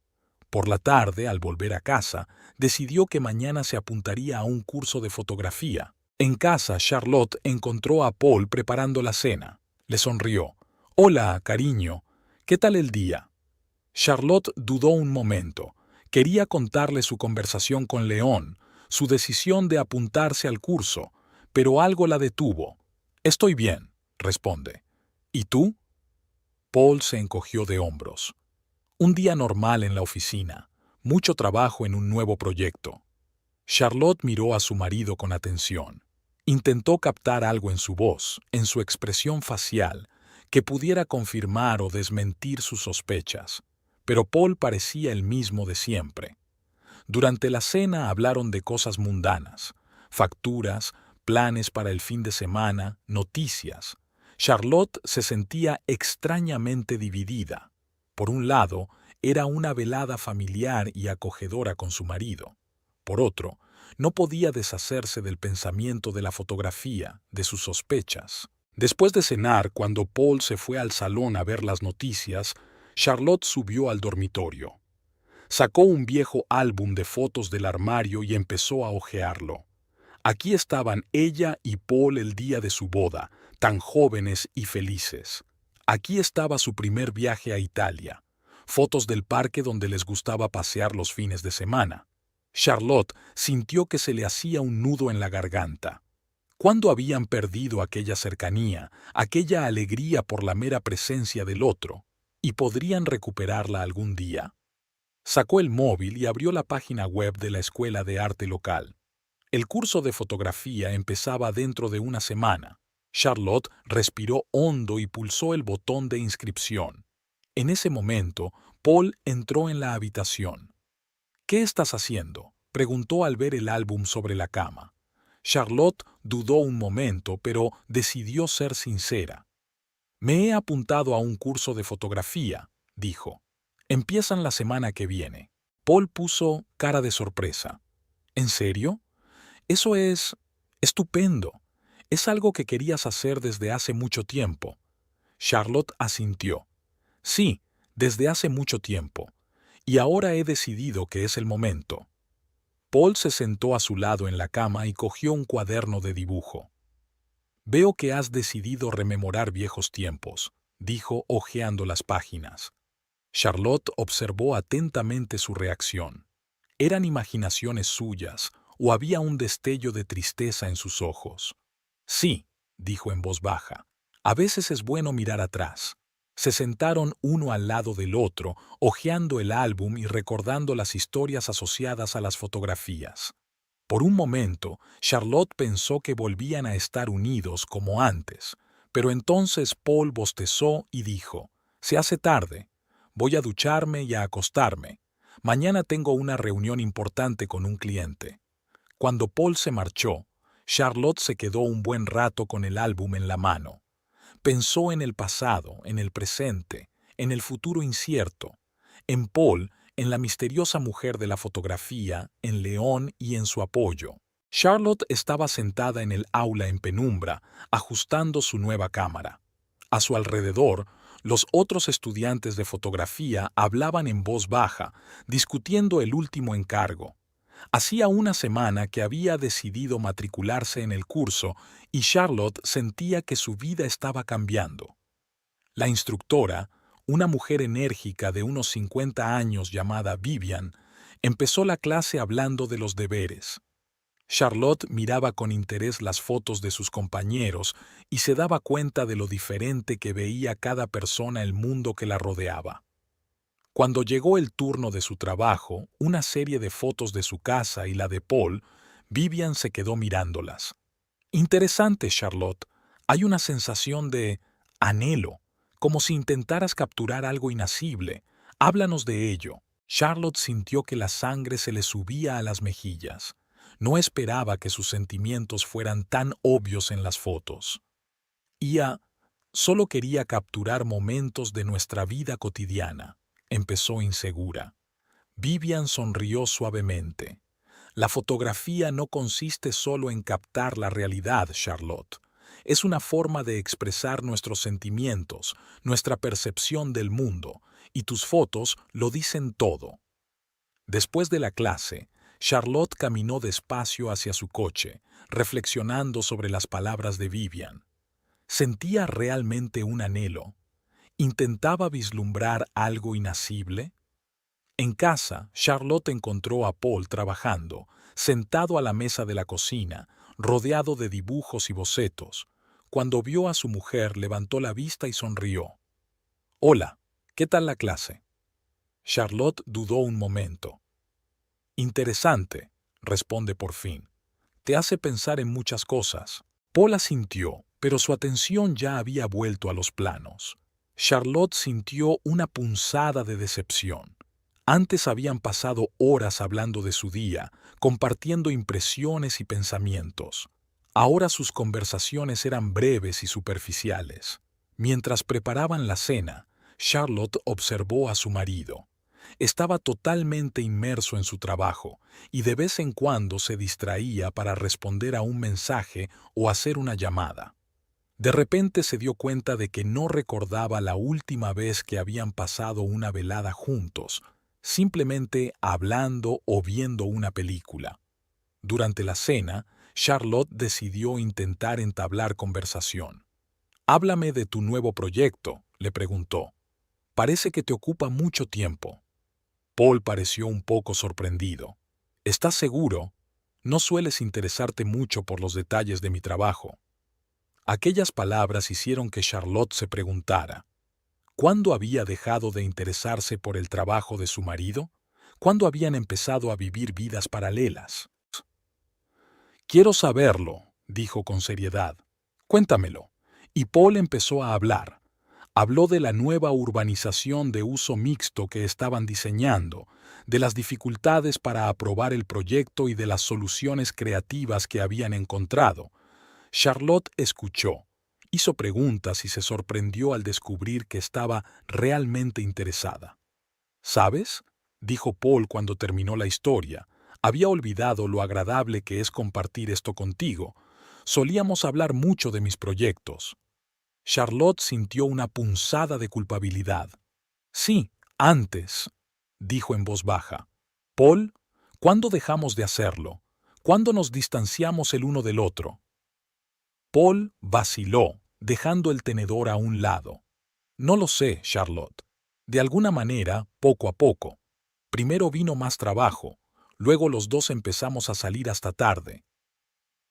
A: Por la tarde, al volver a casa, decidió que mañana se apuntaría a un curso de fotografía. En casa, Charlotte encontró a Paul preparando la cena. Le sonrió. «Hola, cariño. ¿Qué tal el día?» Charlotte dudó un momento. Quería contarle su conversación con León, su decisión de apuntarse al curso, pero algo la detuvo. «Estoy bien», responde. «¿Y tú?» Paul se encogió de hombros. Un día normal en la oficina, mucho trabajo en un nuevo proyecto. Charlotte miró a su marido con atención. Intentó captar algo en su voz, en su expresión facial, que pudiera confirmar o desmentir sus sospechas, pero Paul parecía el mismo de siempre. Durante la cena hablaron de cosas mundanas, facturas, planes para el fin de semana, noticias. Charlotte se sentía extrañamente dividida. Por un lado, era una velada familiar y acogedora con su marido. Por otro, no podía deshacerse del pensamiento de la fotografía, de sus sospechas. Después de cenar, cuando Paul se fue al salón a ver las noticias, Charlotte subió al dormitorio. Sacó un viejo álbum de fotos del armario y empezó a hojearlo. Aquí estaban ella y Paul el día de su boda, tan jóvenes y felices. Aquí estaba su primer viaje a Italia, fotos del parque donde les gustaba pasear los fines de semana. Charlotte sintió que se le hacía un nudo en la garganta. ¿Cuándo habían perdido aquella cercanía, aquella alegría por la mera presencia del otro? ¿Y podrían recuperarla algún día? Sacó el móvil y abrió la página web de la escuela de arte local. El curso de fotografía empezaba dentro de una semana. Charlotte respiró hondo y pulsó el botón de inscripción. En ese momento, Paul entró en la habitación. «¿Qué estás haciendo?», preguntó al ver el álbum sobre la cama. Charlotte dudó un momento, pero decidió ser sincera. «Me he apuntado a un curso de fotografía», dijo. «Empiezan la semana que viene». Paul puso cara de sorpresa. «¿En serio? Eso es estupendo. Es algo que querías hacer desde hace mucho tiempo». Charlotte asintió. «Sí, desde hace mucho tiempo. Y ahora he decidido que es el momento». Paul se sentó a su lado en la cama y cogió un cuaderno de dibujo. «Veo que has decidido rememorar viejos tiempos», dijo hojeando las páginas. Charlotte observó atentamente su reacción. ¿Eran imaginaciones suyas o había un destello de tristeza en sus ojos? «Sí», dijo en voz baja. «A veces es bueno mirar atrás». Se sentaron uno al lado del otro, hojeando el álbum y recordando las historias asociadas a las fotografías. Por un momento, Charlotte pensó que volvían a estar unidos como antes, pero entonces Paul bostezó y dijo: «Se hace tarde. Voy a ducharme y a acostarme. Mañana tengo una reunión importante con un cliente». Cuando Paul se marchó, Charlotte se quedó un buen rato con el álbum en la mano. Pensó en el pasado, en el presente, en el futuro incierto, en Paul, en la misteriosa mujer de la fotografía, en León y en su apoyo. Charlotte estaba sentada en el aula en penumbra, ajustando su nueva cámara. A su alrededor, los otros estudiantes de fotografía hablaban en voz baja, discutiendo el último encargo. Hacía una semana que había decidido matricularse en el curso y Charlotte sentía que su vida estaba cambiando. La instructora, una mujer enérgica de unos 50 años llamada Vivian, empezó la clase hablando de los deberes. Charlotte miraba con interés las fotos de sus compañeros y se daba cuenta de lo diferente que veía cada persona el mundo que la rodeaba. Cuando llegó el turno de su trabajo, una serie de fotos de su casa y la de Paul, Vivian se quedó mirándolas. «Interesante, Charlotte. Hay una sensación de anhelo, como si intentaras capturar algo inasible. Háblanos de ello». Charlotte sintió que la sangre se le subía a las mejillas. No esperaba que sus sentimientos fueran tan obvios en las fotos. «Ia solo quería capturar momentos de nuestra vida cotidiana», empezó insegura. Vivian sonrió suavemente. «La fotografía no consiste solo en captar la realidad, Charlotte. Es una forma de expresar nuestros sentimientos, nuestra percepción del mundo, y tus fotos lo dicen todo». Después de la clase, Charlotte caminó despacio hacia su coche, reflexionando sobre las palabras de Vivian. ¿Sentía realmente un anhelo? ¿Intentaba vislumbrar algo inasible? En casa, Charlotte encontró a Paul trabajando, sentado a la mesa de la cocina, rodeado de dibujos y bocetos. Cuando vio a su mujer, levantó la vista y sonrió. «Hola, ¿qué tal la clase?». Charlotte dudó un momento. Interesante, responde por fin. Te hace pensar en muchas cosas. Paul asintió, pero su atención ya había vuelto a los planos. Charlotte sintió una punzada de decepción. Antes habían pasado horas hablando de su día, compartiendo impresiones y pensamientos. Ahora sus conversaciones eran breves y superficiales. Mientras preparaban la cena, Charlotte observó a su marido. Estaba totalmente inmerso en su trabajo y de vez en cuando se distraía para responder a un mensaje o hacer una llamada. De repente se dio cuenta de que no recordaba la última vez que habían pasado una velada juntos, simplemente hablando o viendo una película. Durante la cena, Charlotte decidió intentar entablar conversación. «Háblame de tu nuevo proyecto», le preguntó. «Parece que te ocupa mucho tiempo». Paul pareció un poco sorprendido. «¿Estás seguro? No sueles interesarte mucho por los detalles de mi trabajo». Aquellas palabras hicieron que Charlotte se preguntara, ¿cuándo había dejado de interesarse por el trabajo de su marido? ¿Cuándo habían empezado a vivir vidas paralelas? «Quiero saberlo», dijo con seriedad. «Cuéntamelo». Y Paul empezó a hablar. Habló de la nueva urbanización de uso mixto que estaban diseñando, de las dificultades para aprobar el proyecto y de las soluciones creativas que habían encontrado. Charlotte escuchó, hizo preguntas y se sorprendió al descubrir que estaba realmente interesada. «¿Sabes?», dijo Paul cuando terminó la historia. «Había olvidado lo agradable que es compartir esto contigo. Solíamos hablar mucho de mis proyectos». Charlotte sintió una punzada de culpabilidad. «Sí, antes», dijo en voz baja. «Paul, ¿cuándo dejamos de hacerlo? ¿Cuándo nos distanciamos el uno del otro?» Paul vaciló, dejando el tenedor a un lado. «No lo sé, Charlotte. De alguna manera, poco a poco. Primero vino más trabajo, luego los dos empezamos a salir hasta tarde.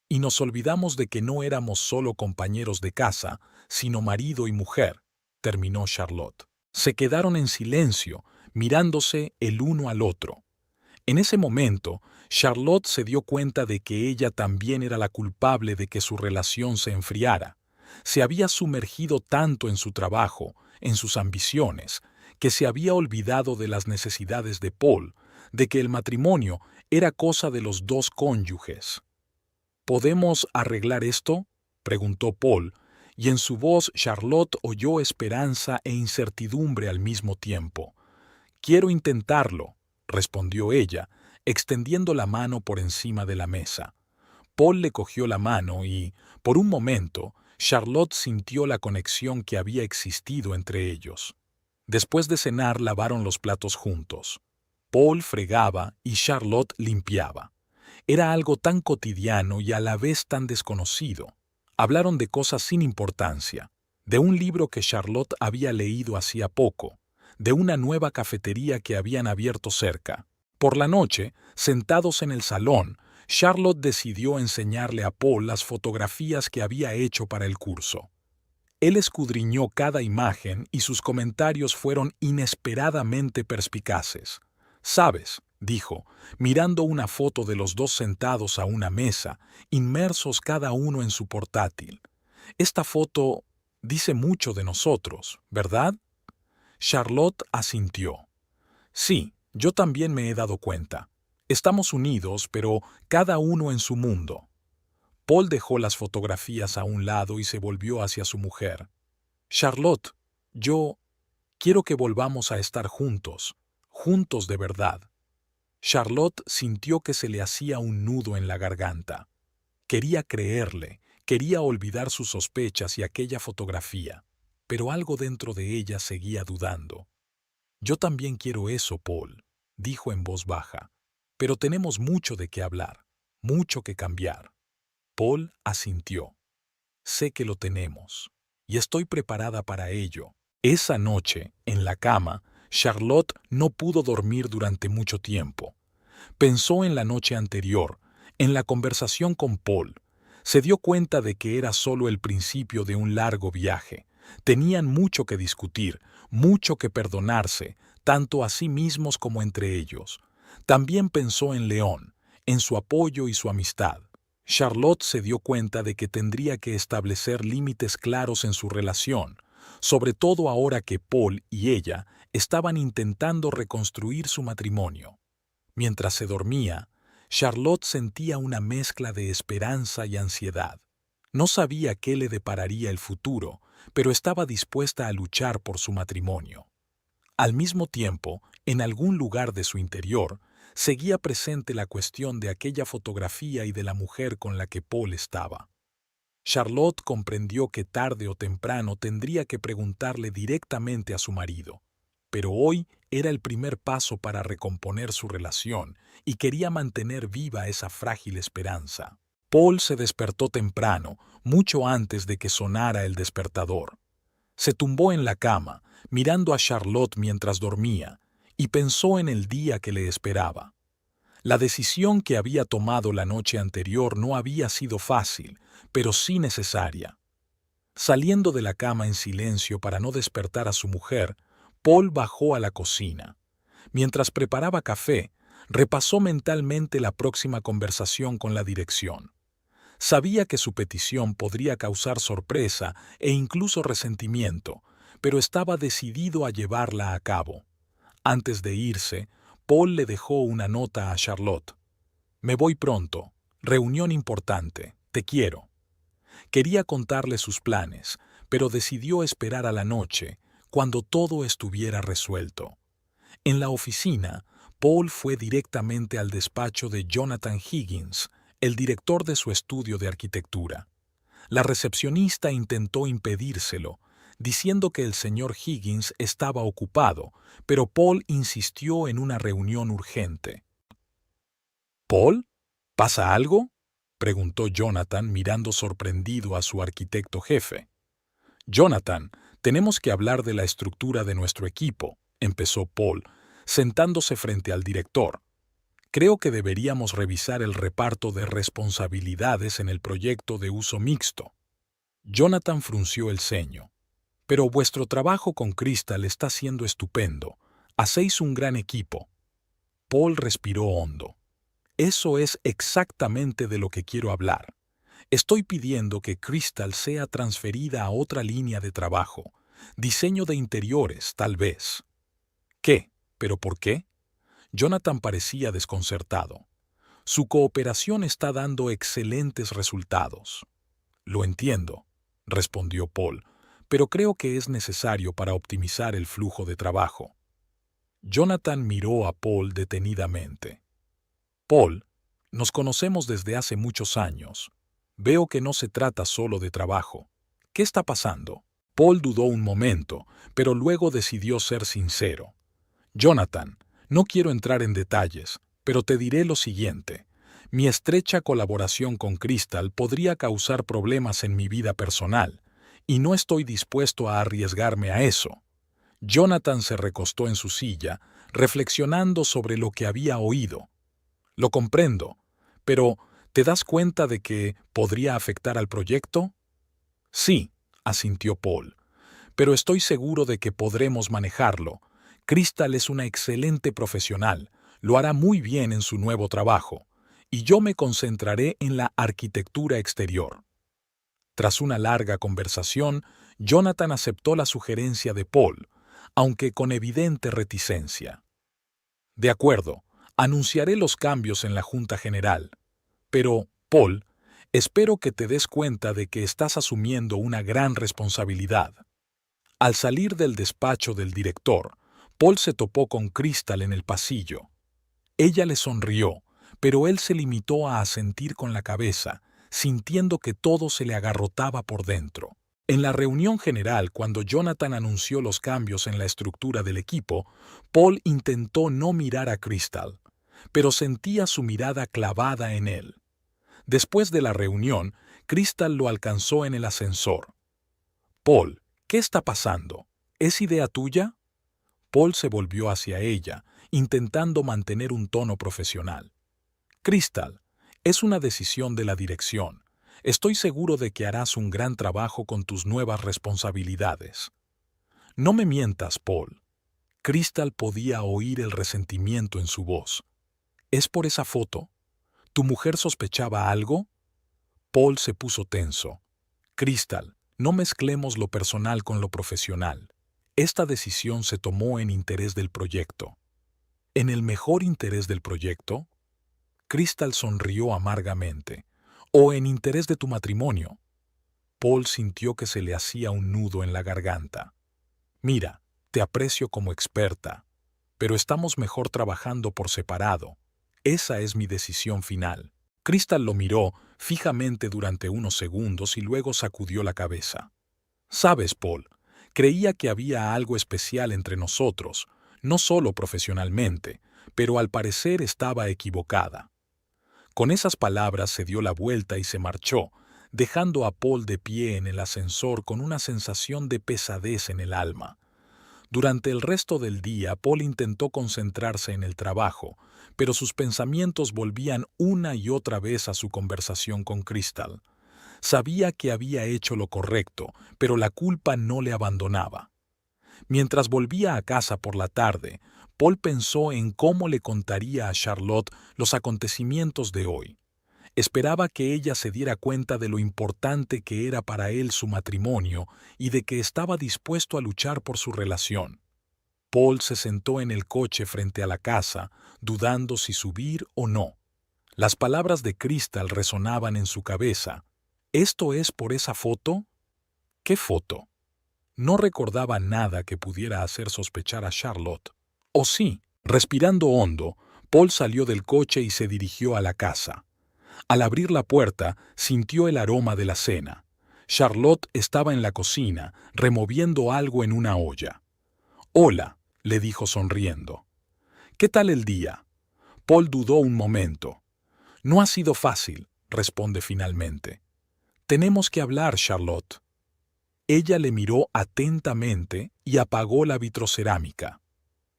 A: Y nos olvidamos de que no éramos solo compañeros de casa, sino marido y mujer», terminó Charlotte. Se quedaron en silencio, mirándose el uno al otro. En ese momento, Charlotte se dio cuenta de que ella también era la culpable de que su relación se enfriara. Se había sumergido tanto en su trabajo, en sus ambiciones, que se había olvidado de las necesidades de Paul, de que el matrimonio era cosa de los dos cónyuges. «¿Podemos arreglar esto?», preguntó Paul, y en su voz Charlotte oyó esperanza e incertidumbre al mismo tiempo. «Quiero intentarlo», respondió ella, extendiendo la mano por encima de la mesa. Paul le cogió la mano y, por un momento, Charlotte sintió la conexión que había existido entre ellos. Después de cenar lavaron los platos juntos. Paul fregaba y Charlotte limpiaba. Era algo tan cotidiano y a la vez tan desconocido. Hablaron de cosas sin importancia, de un libro que Charlotte había leído hacía poco, de una nueva cafetería que habían abierto cerca. Por la noche, sentados en el salón, Charlotte decidió enseñarle a Paul las fotografías que había hecho para el curso. Él escudriñó cada imagen y sus comentarios fueron inesperadamente perspicaces. «¿Sabes?», dijo, mirando una foto de los dos sentados a una mesa, inmersos cada uno en su portátil. «Esta foto dice mucho de nosotros, ¿verdad?». Charlotte asintió. «Sí, yo también me he dado cuenta. Estamos unidos, pero cada uno en su mundo». Paul dejó las fotografías a un lado y se volvió hacia su mujer. «Charlotte, yo quiero que volvamos a estar juntos de verdad». Charlotte sintió que se le hacía un nudo en la garganta. Quería creerle, quería olvidar sus sospechas y aquella fotografía, pero algo dentro de ella seguía dudando. «Yo también quiero eso, Paul», dijo en voz baja, «pero tenemos mucho de qué hablar, mucho que cambiar». Paul asintió. «Sé que lo tenemos, y estoy preparada para ello». Esa noche, en la cama, Charlotte no pudo dormir durante mucho tiempo. Pensó en la noche anterior, en la conversación con Paul. Se dio cuenta de que era solo el principio de un largo viaje, Tenían mucho que discutir, mucho que perdonarse, tanto a sí mismos como entre ellos. También pensó en León, en su apoyo y su amistad. Charlotte se dio cuenta de que tendría que establecer límites claros en su relación, sobre todo ahora que Paul y ella estaban intentando reconstruir su matrimonio. Mientras se dormía, Charlotte sentía una mezcla de esperanza y ansiedad. No sabía qué le depararía el futuro, pero estaba dispuesta a luchar por su matrimonio. Al mismo tiempo, en algún lugar de su interior, seguía presente la cuestión de aquella fotografía y de la mujer con la que Paul estaba. Charlotte comprendió que tarde o temprano tendría que preguntarle directamente a su marido, pero hoy era el primer paso para recomponer su relación y quería mantener viva esa frágil esperanza. Paul se despertó temprano, mucho antes de que sonara el despertador. Se tumbó en la cama, mirando a Charlotte mientras dormía, y pensó en el día que le esperaba. La decisión que había tomado la noche anterior no había sido fácil, pero sí necesaria. Saliendo de la cama en silencio para no despertar a su mujer, Paul bajó a la cocina. Mientras preparaba café, repasó mentalmente la próxima conversación con la dirección. Sabía que su petición podría causar sorpresa e incluso resentimiento, pero estaba decidido a llevarla a cabo. Antes de irse, Paul le dejó una nota a Charlotte. «Me voy pronto. Reunión importante. Te quiero». Quería contarle sus planes, pero decidió esperar a la noche, cuando todo estuviera resuelto. En la oficina, Paul fue directamente al despacho de Jonathan Higgins, el director de su estudio de arquitectura. La recepcionista intentó impedírselo, diciendo que el señor Higgins estaba ocupado, pero Paul insistió en una reunión urgente. «¿Paul? ¿Pasa algo?», preguntó Jonathan mirando sorprendido a su arquitecto jefe. «Jonathan, tenemos que hablar de la estructura de nuestro equipo», empezó Paul, sentándose frente al director. «Creo que deberíamos revisar el reparto de responsabilidades en el proyecto de uso mixto». Jonathan frunció el ceño. «Pero vuestro trabajo con Crystal está siendo estupendo. Hacéis un gran equipo». Paul respiró hondo. «Eso es exactamente de lo que quiero hablar. Estoy pidiendo que Crystal sea transferida a otra línea de trabajo. Diseño de interiores, tal vez». «¿Qué? ¿Pero por qué?». Jonathan parecía desconcertado. «Su cooperación está dando excelentes resultados». «Lo entiendo», respondió Paul, «pero creo que es necesario para optimizar el flujo de trabajo». Jonathan miró a Paul detenidamente. «Paul, nos conocemos desde hace muchos años. Veo que no se trata solo de trabajo. ¿Qué está pasando?». Paul dudó un momento, pero luego decidió ser sincero. «Jonathan, no quiero entrar en detalles, pero te diré lo siguiente. Mi estrecha colaboración con Crystal podría causar problemas en mi vida personal, y no estoy dispuesto a arriesgarme a eso». Jonathan se recostó en su silla, reflexionando sobre lo que había oído. «Lo comprendo, pero ¿te das cuenta de que podría afectar al proyecto?». «Sí», asintió Paul, «pero estoy seguro de que podremos manejarlo. Crystal es una excelente profesional, lo hará muy bien en su nuevo trabajo, y yo me concentraré en la arquitectura exterior». Tras una larga conversación, Jonathan aceptó la sugerencia de Paul, aunque con evidente reticencia. «De acuerdo, anunciaré los cambios en la Junta General. Pero, Paul, espero que te des cuenta de que estás asumiendo una gran responsabilidad». Al salir del despacho del director, Paul se topó con Crystal en el pasillo. Ella le sonrió, pero él se limitó a asentir con la cabeza, sintiendo que todo se le agarrotaba por dentro. En la reunión general, cuando Jonathan anunció los cambios en la estructura del equipo, Paul intentó no mirar a Crystal, pero sentía su mirada clavada en él. Después de la reunión, Crystal lo alcanzó en el ascensor. «Paul, ¿qué está pasando? ¿Es idea tuya?». Paul se volvió hacia ella, intentando mantener un tono profesional. «Crystal, es una decisión de la dirección. Estoy seguro de que harás un gran trabajo con tus nuevas responsabilidades. No me mientas, Paul. Crystal podía oír el resentimiento en su voz. ¿Es por esa foto? ¿Tu mujer sospechaba algo? Paul se puso tenso. Crystal, no mezclemos lo personal con lo profesional. Esta decisión se tomó en interés del proyecto. ¿En el mejor interés del proyecto? Crystal sonrió amargamente. ¿O en interés de tu matrimonio? Paul sintió que se le hacía un nudo en la garganta. Mira, te aprecio como experta, pero estamos mejor trabajando por separado. Esa es mi decisión final. Crystal lo miró fijamente durante unos segundos y luego sacudió la cabeza. Sabes, Paul, creía que había algo especial entre nosotros, no solo profesionalmente, pero al parecer estaba equivocada. Con esas palabras se dio la vuelta y se marchó, dejando a Paul de pie en el ascensor con una sensación de pesadez en el alma. Durante el resto del día, Paul intentó concentrarse en el trabajo, pero sus pensamientos volvían una y otra vez a su conversación con Crystal. Sabía que había hecho lo correcto, pero la culpa no le abandonaba. Mientras volvía a casa por la tarde, Paul pensó en cómo le contaría a Charlotte los acontecimientos de hoy. Esperaba que ella se diera cuenta de lo importante que era para él su matrimonio y de que estaba dispuesto a luchar por su relación. Paul se sentó en el coche frente a la casa, dudando si subir o no. Las palabras de Crystal resonaban en su cabeza. ¿Esto es por esa foto? ¿Qué foto? No recordaba nada que pudiera hacer sospechar a Charlotte. ¿O sí? Respirando hondo, Paul salió del coche y se dirigió a la casa. Al abrir la puerta, sintió el aroma de la cena. Charlotte estaba en la cocina, removiendo algo en una olla. «Hola», le dijo sonriendo. «¿Qué tal el día?» Paul dudó un momento. «No ha sido fácil», responde finalmente. «Tenemos que hablar, Charlotte». Ella le miró atentamente y apagó la vitrocerámica.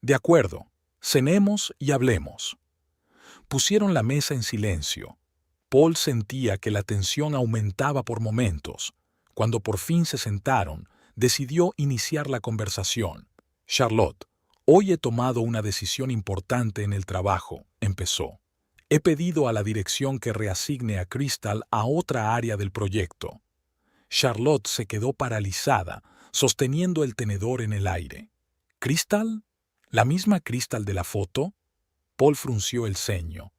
A: «De acuerdo, cenemos y hablemos». Pusieron la mesa en silencio. Paul sentía que la tensión aumentaba por momentos. Cuando por fin se sentaron, decidió iniciar la conversación. «Charlotte, hoy he tomado una decisión importante en el trabajo», empezó. «He pedido a la dirección que reasigne a Crystal a otra área del proyecto». Charlotte se quedó paralizada, sosteniendo el tenedor en el aire. «¿Crystal? ¿La misma Crystal de la foto?» Paul frunció el ceño.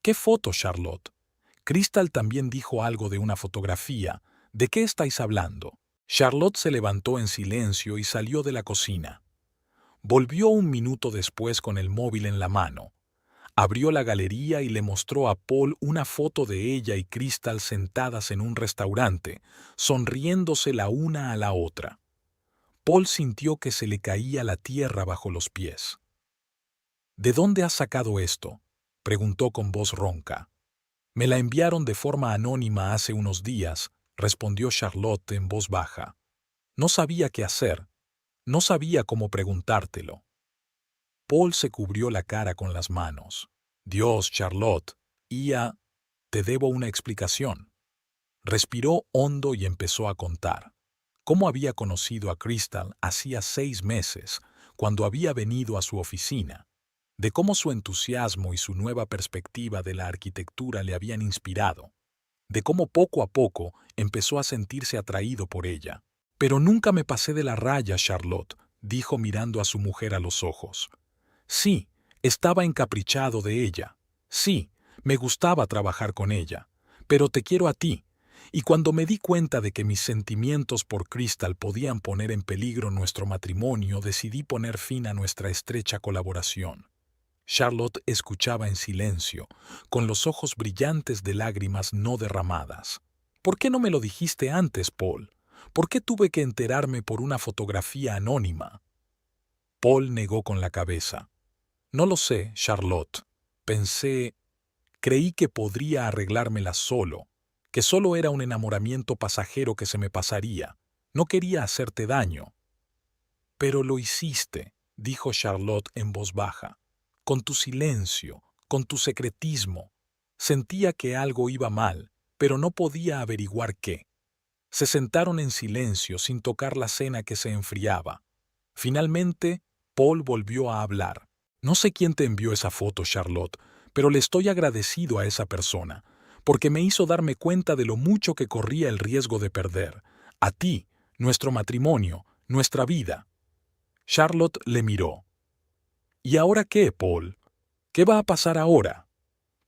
A: «¿Qué foto, Charlotte?» Crystal también dijo algo de una fotografía. ¿De qué estáis hablando? Charlotte se levantó en silencio y salió de la cocina. Volvió un minuto después con el móvil en la mano. Abrió la galería y le mostró a Paul una foto de ella y Crystal sentadas en un restaurante, sonriéndose la una a la otra. Paul sintió que se le caía la tierra bajo los pies. «¿De dónde has sacado esto?», preguntó con voz ronca. «Me la enviaron de forma anónima hace unos días», respondió Charlotte en voz baja. «No sabía qué hacer. No sabía cómo preguntártelo». Paul se cubrió la cara con las manos. «Dios, Charlotte, te debo una explicación». Respiró hondo y empezó a contar. Cómo había conocido a Crystal hacía 6 meses, cuando había venido a su oficina. De cómo su entusiasmo y su nueva perspectiva de la arquitectura le habían inspirado. De cómo poco a poco empezó a sentirse atraído por ella. «Pero nunca me pasé de la raya, Charlotte», dijo mirando a su mujer a los ojos. «Sí, estaba encaprichado de ella. Sí, me gustaba trabajar con ella. Pero te quiero a ti. Y cuando me di cuenta de que mis sentimientos por Crystal podían poner en peligro nuestro matrimonio, decidí poner fin a nuestra estrecha colaboración». Charlotte escuchaba en silencio, con los ojos brillantes de lágrimas no derramadas. «¿Por qué no me lo dijiste antes, Paul? ¿Por qué tuve que enterarme por una fotografía anónima?» Paul negó con la cabeza. «No lo sé, Charlotte. Creí que podría arreglármela solo, que solo era un enamoramiento pasajero que se me pasaría. No quería hacerte daño». «Pero lo hiciste», dijo Charlotte en voz baja. «Con tu silencio, con tu secretismo. Sentía que algo iba mal, pero no podía averiguar qué. Se sentaron en silencio sin tocar la cena que se enfriaba. Finalmente, Paul volvió a hablar. No sé quién te envió esa foto, Charlotte, pero le estoy agradecido a esa persona, porque me hizo darme cuenta de lo mucho que corría el riesgo de perder. A ti, nuestro matrimonio, nuestra vida. Charlotte le miró. ¿Y ahora qué, Paul? ¿Qué va a pasar ahora?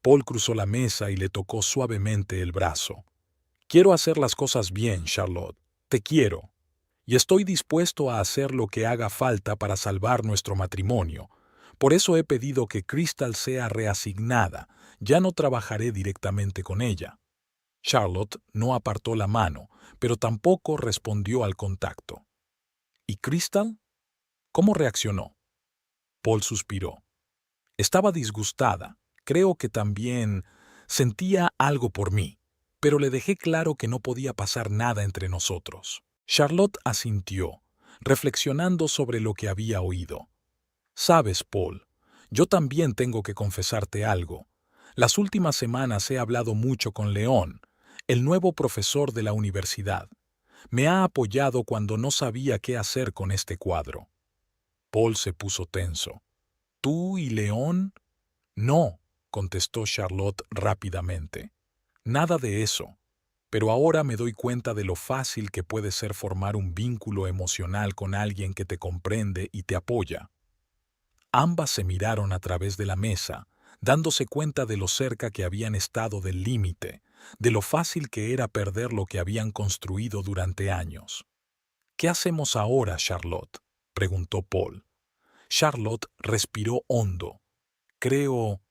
A: Paul cruzó la mesa y le tocó suavemente el brazo. Quiero hacer las cosas bien, Charlotte. Te quiero. Y estoy dispuesto a hacer lo que haga falta para salvar nuestro matrimonio. Por eso he pedido que Crystal sea reasignada. Ya no trabajaré directamente con ella. Charlotte no apartó la mano, pero tampoco respondió al contacto. ¿Y Crystal? ¿Cómo reaccionó? Paul suspiró. Estaba disgustada. Creo que también sentía algo por mí, pero le dejé claro que no podía pasar nada entre nosotros. Charlotte asintió, reflexionando sobre lo que había oído. Sabes, Paul, yo también tengo que confesarte algo. Las últimas semanas he hablado mucho con León, el nuevo profesor de la universidad. Me ha apoyado cuando no sabía qué hacer con este cuadro. Paul se puso tenso. ¿Tú y León? No, contestó Charlotte rápidamente. Nada de eso. Pero ahora me doy cuenta de lo fácil que puede ser formar un vínculo emocional con alguien que te comprende y te apoya. Ambas se miraron a través de la mesa, dándose cuenta de lo cerca que habían estado del límite, de lo fácil que era perder lo que habían construido durante años. ¿Qué hacemos ahora, Charlotte?, preguntó Paul. Charlotte respiró hondo. Creo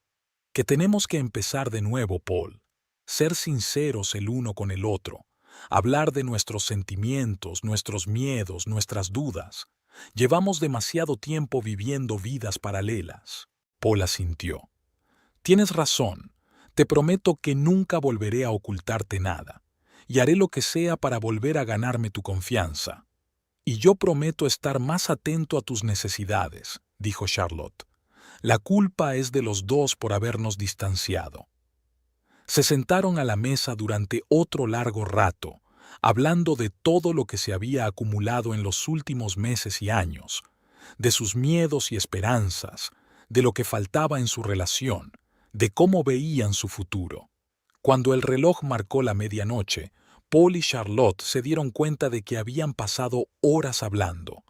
A: que tenemos que empezar de nuevo, Paul. Ser sinceros el uno con el otro. Hablar de nuestros sentimientos, nuestros miedos, nuestras dudas. Llevamos demasiado tiempo viviendo vidas paralelas. Paul asintió. Tienes razón. Te prometo que nunca volveré a ocultarte nada. Y haré lo que sea para volver a ganarme tu confianza. Y yo prometo estar más atento a tus necesidades, dijo Charlotte. La culpa es de los dos por habernos distanciado. Se sentaron a la mesa durante otro largo rato, hablando de todo lo que se había acumulado en los últimos meses y años, de sus miedos y esperanzas, de lo que faltaba en su relación, de cómo veían su futuro. Cuando el reloj marcó la medianoche, Paul y Charlotte se dieron cuenta de que habían pasado horas hablando.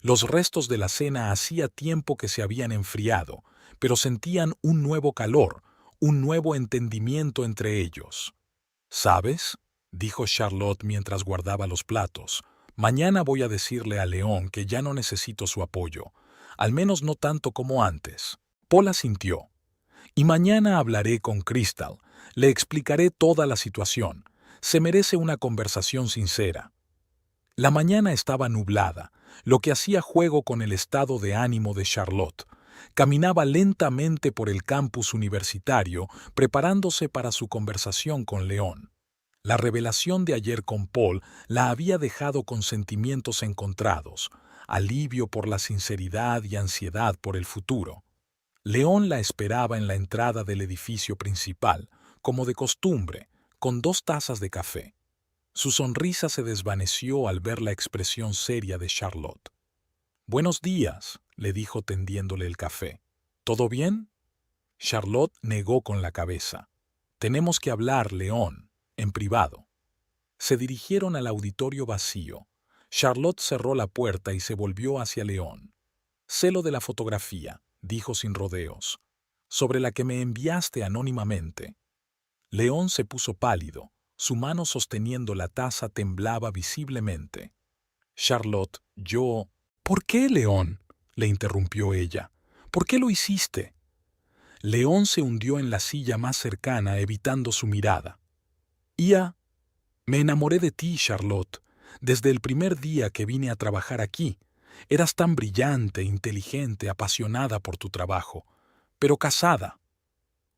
A: Los restos de la cena hacía tiempo que se habían enfriado, pero sentían un nuevo calor, un nuevo entendimiento entre ellos. ¿Sabes?, dijo Charlotte mientras guardaba los platos. Mañana voy a decirle a León que ya no necesito su apoyo, al menos no tanto como antes. Paul asintió. Y mañana hablaré con Crystal. Le explicaré toda la situación. Se merece una conversación sincera. La mañana estaba nublada, lo que hacía juego con el estado de ánimo de Charlotte. Caminaba lentamente por el campus universitario, preparándose para su conversación con León. La revelación de ayer con Paul la había dejado con sentimientos encontrados, alivio por la sinceridad y ansiedad por el futuro. León la esperaba en la entrada del edificio principal, como de costumbre, con 2 tazas de café. Su sonrisa se desvaneció al ver la expresión seria de Charlotte. «Buenos días», le dijo tendiéndole el café. «¿Todo bien?» Charlotte negó con la cabeza. «Tenemos que hablar, León, en privado». Se dirigieron al auditorio vacío. Charlotte cerró la puerta y se volvió hacia León. «Sé lo de la fotografía», dijo sin rodeos, «sobre la que me enviaste anónimamente». León se puso pálido. Su mano sosteniendo la taza temblaba visiblemente. «Charlotte, yo...» «¿Por qué, León?», le interrumpió ella. «¿Por qué lo hiciste?». León se hundió en la silla más cercana, evitando su mirada. Me enamoré de ti, Charlotte, desde el primer día que vine a trabajar aquí. Eras tan brillante, inteligente, apasionada por tu trabajo, pero casada».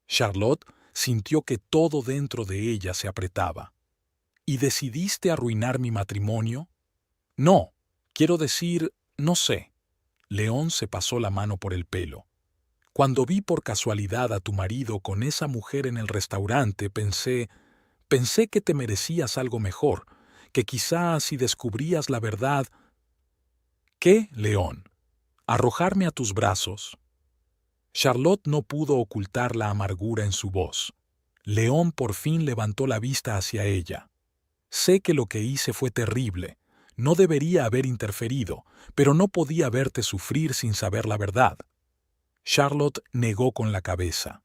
A: Charlotte sintió que todo dentro de ella se apretaba. «¿Y decidiste arruinar mi matrimonio?». «No, quiero decir, no sé». León se pasó la mano por el pelo. «Cuando vi por casualidad a tu marido con esa mujer en el restaurante, pensé, Pensé que te merecías algo mejor, que quizás si descubrías la verdad... ¿Qué, León? ¿Arrojarme a tus brazos? Charlotte no pudo ocultar la amargura en su voz. León por fin levantó la vista hacia ella. Sé que lo que hice fue terrible. No debería haber interferido, pero no podía verte sufrir sin saber la verdad. Charlotte negó con la cabeza.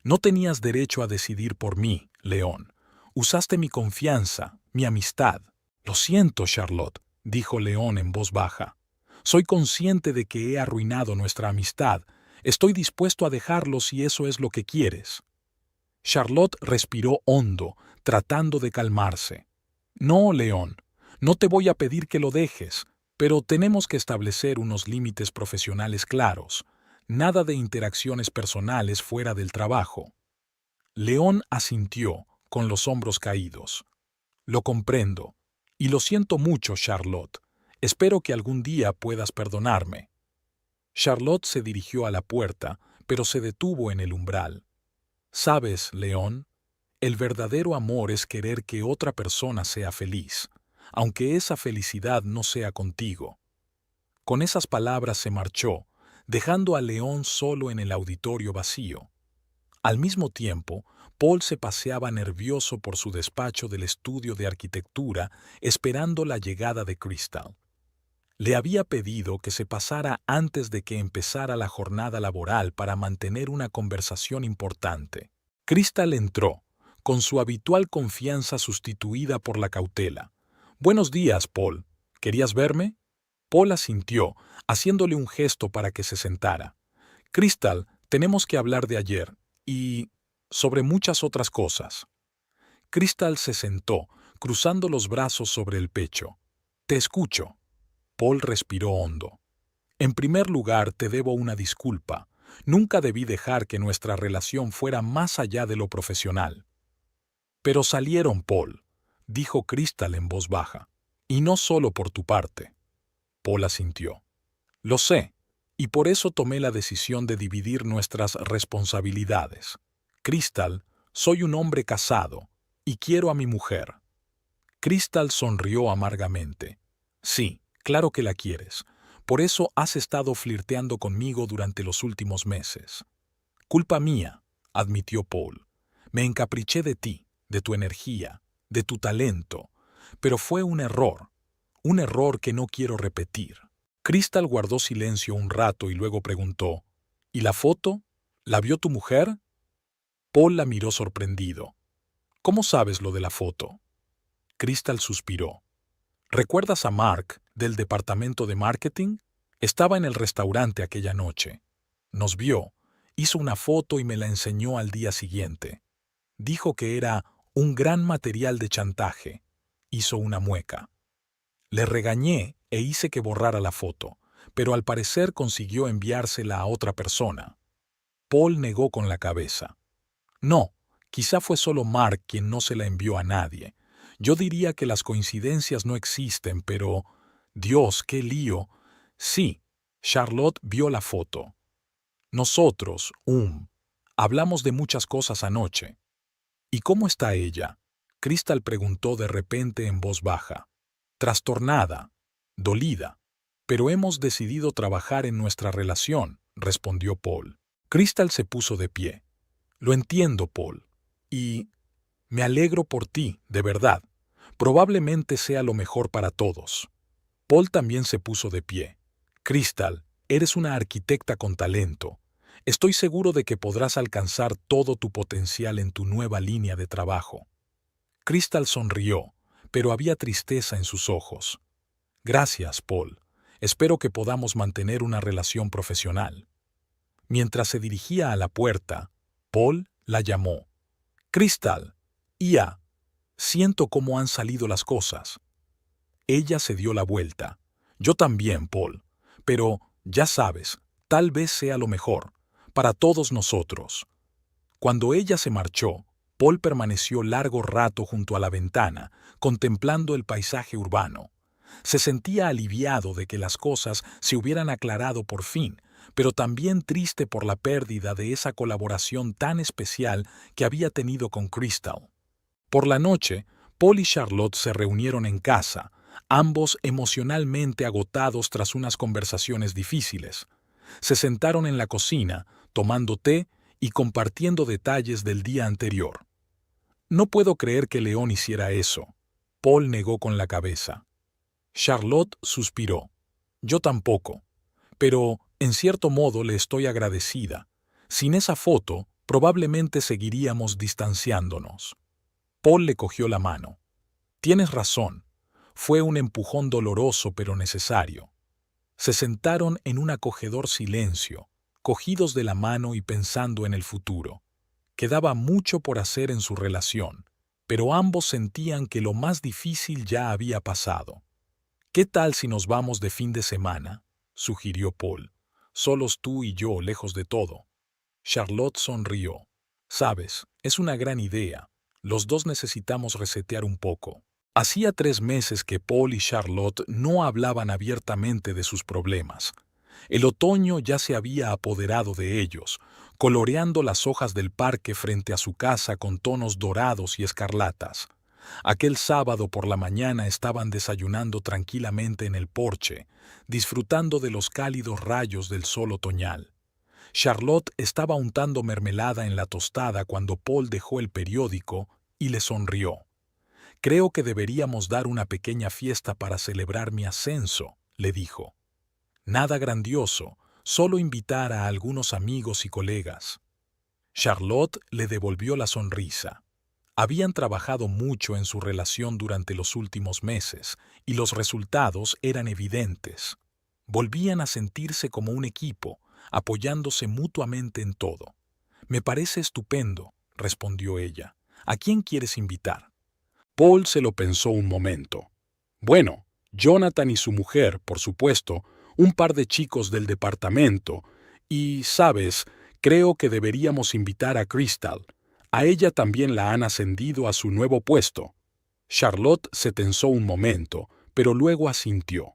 A: No tenías derecho a decidir por mí, León. Usaste mi confianza, mi amistad. Lo siento, Charlotte, dijo León en voz baja. Soy consciente de que he arruinado nuestra amistad. Estoy dispuesto a dejarlo si eso es lo que quieres. Charlotte respiró hondo, tratando de calmarse. No, León, no te voy a pedir que lo dejes, pero tenemos que establecer unos límites profesionales claros. Nada de interacciones personales fuera del trabajo. León asintió, con los hombros caídos. Lo comprendo. Y lo siento mucho, Charlotte. Espero que algún día puedas perdonarme. Charlotte se dirigió a la puerta, pero se detuvo en el umbral. ¿Sabes, León? El verdadero amor es querer que otra persona sea feliz, aunque esa felicidad no sea contigo. Con esas palabras se marchó, dejando a León solo en el auditorio vacío. Al mismo tiempo, Paul se paseaba nervioso por su despacho del estudio de arquitectura, esperando la llegada de Crystal. Le había pedido que se pasara antes de que empezara la jornada laboral para mantener una conversación importante. Crystal entró, con su habitual confianza sustituida por la cautela. «Buenos días, Paul. ¿Querías verme?» Paul asintió, haciéndole un gesto para que se sentara. «Crystal, tenemos que hablar de ayer, y sobre muchas otras cosas». Crystal se sentó, cruzando los brazos sobre el pecho. «Te escucho». Paul respiró hondo. «En primer lugar, te debo una disculpa. Nunca debí dejar que nuestra relación fuera más allá de lo profesional». «Pero salieron, Paul», dijo Crystal en voz baja. «Y no solo por tu parte». Paul asintió. «Lo sé, y por eso tomé la decisión de dividir nuestras responsabilidades. Crystal, soy un hombre casado, y quiero a mi mujer». Crystal sonrió amargamente. «Sí, claro que la quieres. Por eso has estado flirteando conmigo durante los últimos meses». «Culpa mía», admitió Paul. «Me encapriché de ti, de tu energía, de tu talento. Pero fue un error que no quiero repetir». Crystal guardó silencio un rato y luego preguntó, «¿Y la foto? ¿La vio tu mujer?» Paul la miró sorprendido. «¿Cómo sabes lo de la foto?» Crystal suspiró. «¿Recuerdas a Mark, del departamento de marketing? Estaba en el restaurante aquella noche. Nos vio, hizo una foto y me la enseñó al día siguiente. Dijo que era un gran material de chantaje». Hizo una mueca. «Le regañé e hice que borrara la foto, pero al parecer consiguió enviársela a otra persona». Paul negó con la cabeza. «No, quizá fue solo Mark quien no se la envió a nadie. Yo diría que las coincidencias no existen, pero... Dios, qué lío. Sí, Charlotte vio la foto. Nosotros, hablamos de muchas cosas anoche». «¿Y cómo está ella?», Crystal preguntó de repente en voz baja. «Trastornada, dolida. Pero hemos decidido trabajar en nuestra relación», respondió Paul. Crystal se puso de pie. «Lo entiendo, Paul. Y me alegro por ti, de verdad. Probablemente sea lo mejor para todos». Paul también se puso de pie. «Crystal, eres una arquitecta con talento. Estoy seguro de que podrás alcanzar todo tu potencial en tu nueva línea de trabajo». Crystal sonrió, pero había tristeza en sus ojos. «Gracias, Paul. Espero que podamos mantener una relación profesional». Mientras se dirigía a la puerta, Paul la llamó. «Crystal, Ia, siento cómo han salido las cosas». Ella se dio la vuelta. «Yo también, Paul. Pero, ya sabes, tal vez sea lo mejor, para todos nosotros». Cuando ella se marchó, Paul permaneció largo rato junto a la ventana, contemplando el paisaje urbano. Se sentía aliviado de que las cosas se hubieran aclarado por fin, pero también triste por la pérdida de esa colaboración tan especial que había tenido con Crystal. Por la noche, Paul y Charlotte se reunieron en casa, ambos emocionalmente agotados tras unas conversaciones difíciles. Se sentaron en la cocina, tomando té y compartiendo detalles del día anterior. No puedo creer que León hiciera eso. Paul negó con la cabeza. Charlotte suspiró. Yo tampoco. Pero, en cierto modo, le estoy agradecida. Sin esa foto, probablemente seguiríamos distanciándonos. Paul le cogió la mano. Tienes razón. Fue un empujón doloroso pero necesario. Se sentaron en un acogedor silencio, cogidos de la mano y pensando en el futuro. Quedaba mucho por hacer en su relación, pero ambos sentían que lo más difícil ya había pasado. ¿Qué tal si nos vamos de fin de semana?, sugirió Paul. Solos tú y yo, lejos de todo. Charlotte sonrió. Sabes, es una gran idea. Los dos necesitamos resetear un poco. Hacía 3 meses que Paul y Charlotte no hablaban abiertamente de sus problemas. El otoño ya se había apoderado de ellos, coloreando las hojas del parque frente a su casa con tonos dorados y escarlatas. Aquel sábado por la mañana estaban desayunando tranquilamente en el porche, disfrutando de los cálidos rayos del sol otoñal. Charlotte estaba untando mermelada en la tostada cuando Paul dejó el periódico y le sonrió. Creo que deberíamos dar una pequeña fiesta para celebrar mi ascenso, le dijo. Nada grandioso, solo invitar a algunos amigos y colegas. Charlotte le devolvió la sonrisa. Habían trabajado mucho en su relación durante los últimos meses y los resultados eran evidentes. Volvían a sentirse como un equipo, apoyándose mutuamente en todo. Me parece estupendo, respondió ella. ¿A quién quieres invitar? Paul se lo pensó un momento. Bueno, Jonathan y su mujer, por supuesto, un par de chicos del departamento, y, sabes, creo que deberíamos invitar a Crystal. A ella también la han ascendido a su nuevo puesto. Charlotte se tensó un momento, pero luego asintió.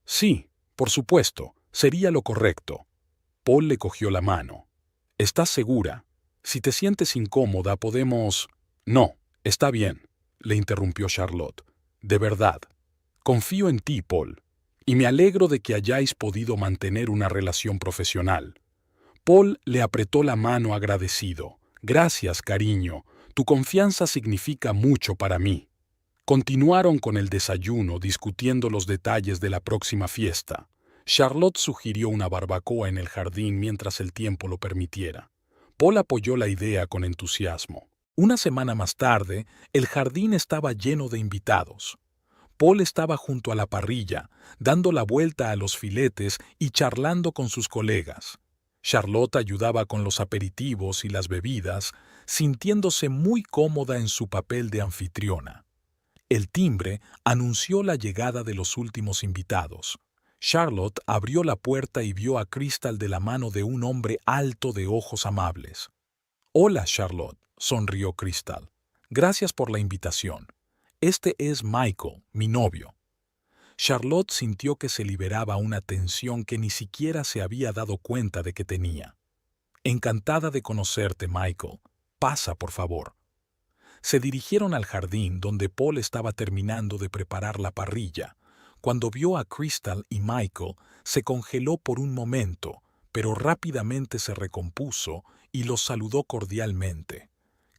A: Sí, por supuesto, sería lo correcto. Paul le cogió la mano. ¿Estás segura? Si te sientes incómoda, podemos... No, está bien, le interrumpió Charlotte. De verdad. Confío en ti, Paul, y me alegro de que hayáis podido mantener una relación profesional. Paul le apretó la mano agradecido. Gracias, cariño. Tu confianza significa mucho para mí. Continuaron con el desayuno, discutiendo los detalles de la próxima fiesta. Charlotte sugirió una barbacoa en el jardín mientras el tiempo lo permitiera. Paul apoyó la idea con entusiasmo. Una semana más tarde, el jardín estaba lleno de invitados. Paul estaba junto a la parrilla, dando la vuelta a los filetes y charlando con sus colegas. Charlotte ayudaba con los aperitivos y las bebidas, sintiéndose muy cómoda en su papel de anfitriona. El timbre anunció la llegada de los últimos invitados. Charlotte abrió la puerta y vio a Crystal de la mano de un hombre alto de ojos amables. «Hola, Charlotte», sonrió Crystal. «Gracias por la invitación. Este es Michael, mi novio». Charlotte sintió que se liberaba una tensión que ni siquiera se había dado cuenta de que tenía. «Encantada de conocerte, Michael. Pasa, por favor». Se dirigieron al jardín donde Paul estaba terminando de preparar la parrilla. Cuando vio a Crystal y Michael, se congeló por un momento, pero rápidamente se recompuso y los saludó cordialmente.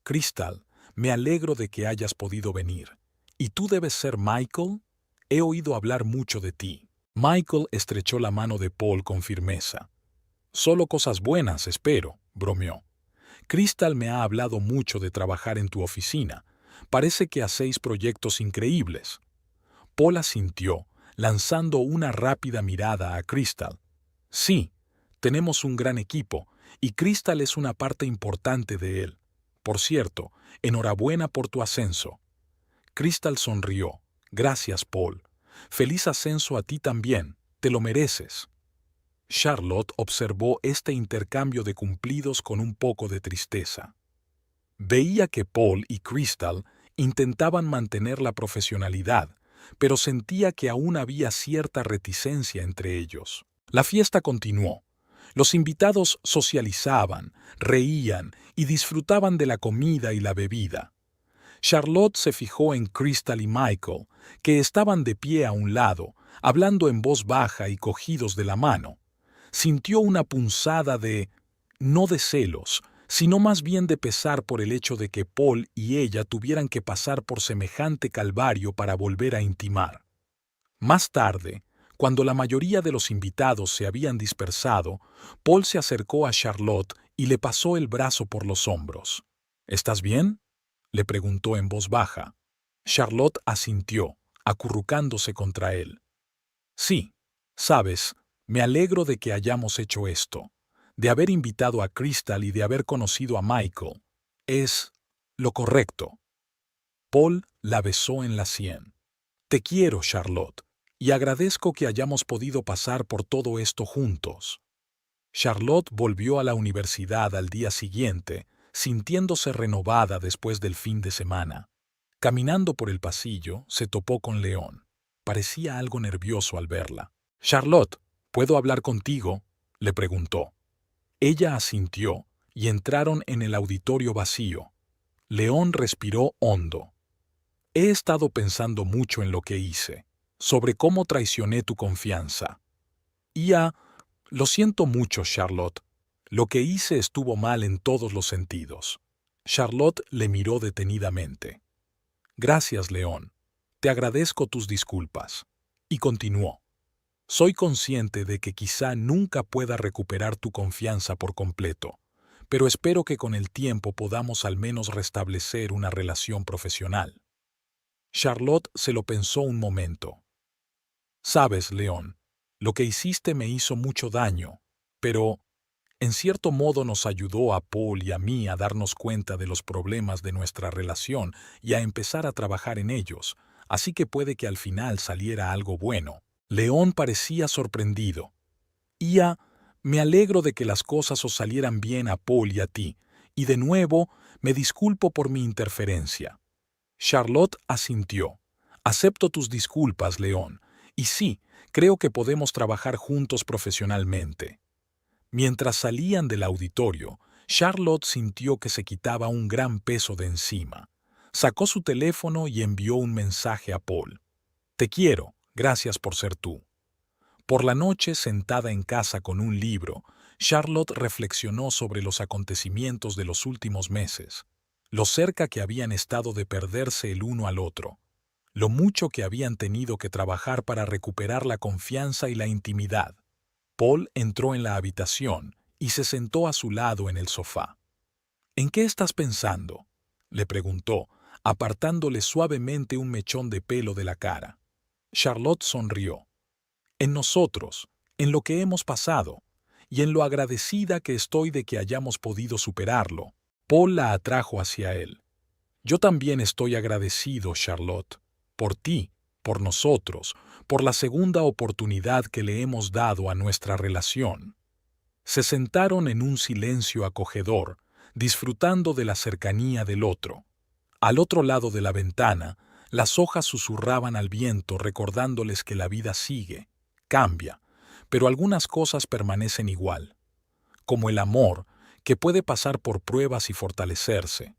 A: «Crystal, me alegro de que hayas podido venir. ¿Y tú debes ser Michael? He oído hablar mucho de ti». Michael estrechó la mano de Paul con firmeza. «Solo cosas buenas, espero», bromeó. «Crystal me ha hablado mucho de trabajar en tu oficina. Parece que hacéis proyectos increíbles». Paul asintió, lanzando una rápida mirada a Crystal. «Sí, tenemos un gran equipo, y Crystal es una parte importante de él. Por cierto, enhorabuena por tu ascenso». Crystal sonrió. «Gracias, Paul. Feliz ascenso a ti también. Te lo mereces». Charlotte observó este intercambio de cumplidos con un poco de tristeza. Veía que Paul y Crystal intentaban mantener la profesionalidad, pero sentía que aún había cierta reticencia entre ellos. La fiesta continuó. Los invitados socializaban, reían y disfrutaban de la comida y la bebida. Charlotte se fijó en Crystal y Michael, que estaban de pie a un lado, hablando en voz baja y cogidos de la mano. Sintió una punzada no de celos, sino más bien de pesar por el hecho de que Paul y ella tuvieran que pasar por semejante calvario para volver a intimar. Más tarde, cuando la mayoría de los invitados se habían dispersado, Paul se acercó a Charlotte y le pasó el brazo por los hombros. ¿Estás bien?, le preguntó en voz baja. Charlotte asintió, acurrucándose contra él. Sí, sabes, me alegro de que hayamos hecho esto, de haber invitado a Crystal y de haber conocido a Michael. Es lo correcto. Paul la besó en la sien. Te quiero, Charlotte, y agradezco que hayamos podido pasar por todo esto juntos. Charlotte volvió a la universidad al día siguiente, sintiéndose renovada después del fin de semana. Caminando por el pasillo, se topó con León. Parecía algo nervioso al verla. «Charlotte, ¿puedo hablar contigo?», le preguntó. Ella asintió, y entraron en el auditorio vacío. León respiró hondo. «He estado pensando mucho en lo que hice, sobre cómo traicioné tu confianza. Lo siento mucho, Charlotte. Lo que hice estuvo mal en todos los sentidos». Charlotte le miró detenidamente. «Gracias, León. Te agradezco tus disculpas». Y continuó. «Soy consciente de que quizá nunca pueda recuperar tu confianza por completo, pero espero que con el tiempo podamos al menos restablecer una relación profesional». Charlotte se lo pensó un momento. «Sabes, León, lo que hiciste me hizo mucho daño, pero en cierto modo nos ayudó a Paul y a mí a darnos cuenta de los problemas de nuestra relación y a empezar a trabajar en ellos, así que puede que al final saliera algo bueno». León parecía sorprendido. Me alegro de que las cosas os salieran bien a Paul y a ti, y de nuevo me disculpo por mi interferencia». Charlotte asintió. «Acepto tus disculpas, León, y sí, creo que podemos trabajar juntos profesionalmente». Mientras salían del auditorio, Charlotte sintió que se quitaba un gran peso de encima. Sacó su teléfono y envió un mensaje a Paul. «Te quiero, gracias por ser tú». Por la noche, sentada en casa con un libro, Charlotte reflexionó sobre los acontecimientos de los últimos meses, lo cerca que habían estado de perderse el uno al otro, lo mucho que habían tenido que trabajar para recuperar la confianza y la intimidad. Paul entró en la habitación y se sentó a su lado en el sofá. «¿En qué estás pensando?», le preguntó, apartándole suavemente un mechón de pelo de la cara. Charlotte sonrió. «En nosotros, en lo que hemos pasado, y en lo agradecida que estoy de que hayamos podido superarlo». Paul la atrajo hacia él. «Yo también estoy agradecido, Charlotte, por ti, por nosotros, por la segunda oportunidad que le hemos dado a nuestra relación». Se sentaron en un silencio acogedor, disfrutando de la cercanía del otro. Al otro lado de la ventana, las hojas susurraban al viento recordándoles que la vida sigue, cambia, pero algunas cosas permanecen igual, como el amor, que puede pasar por pruebas y fortalecerse.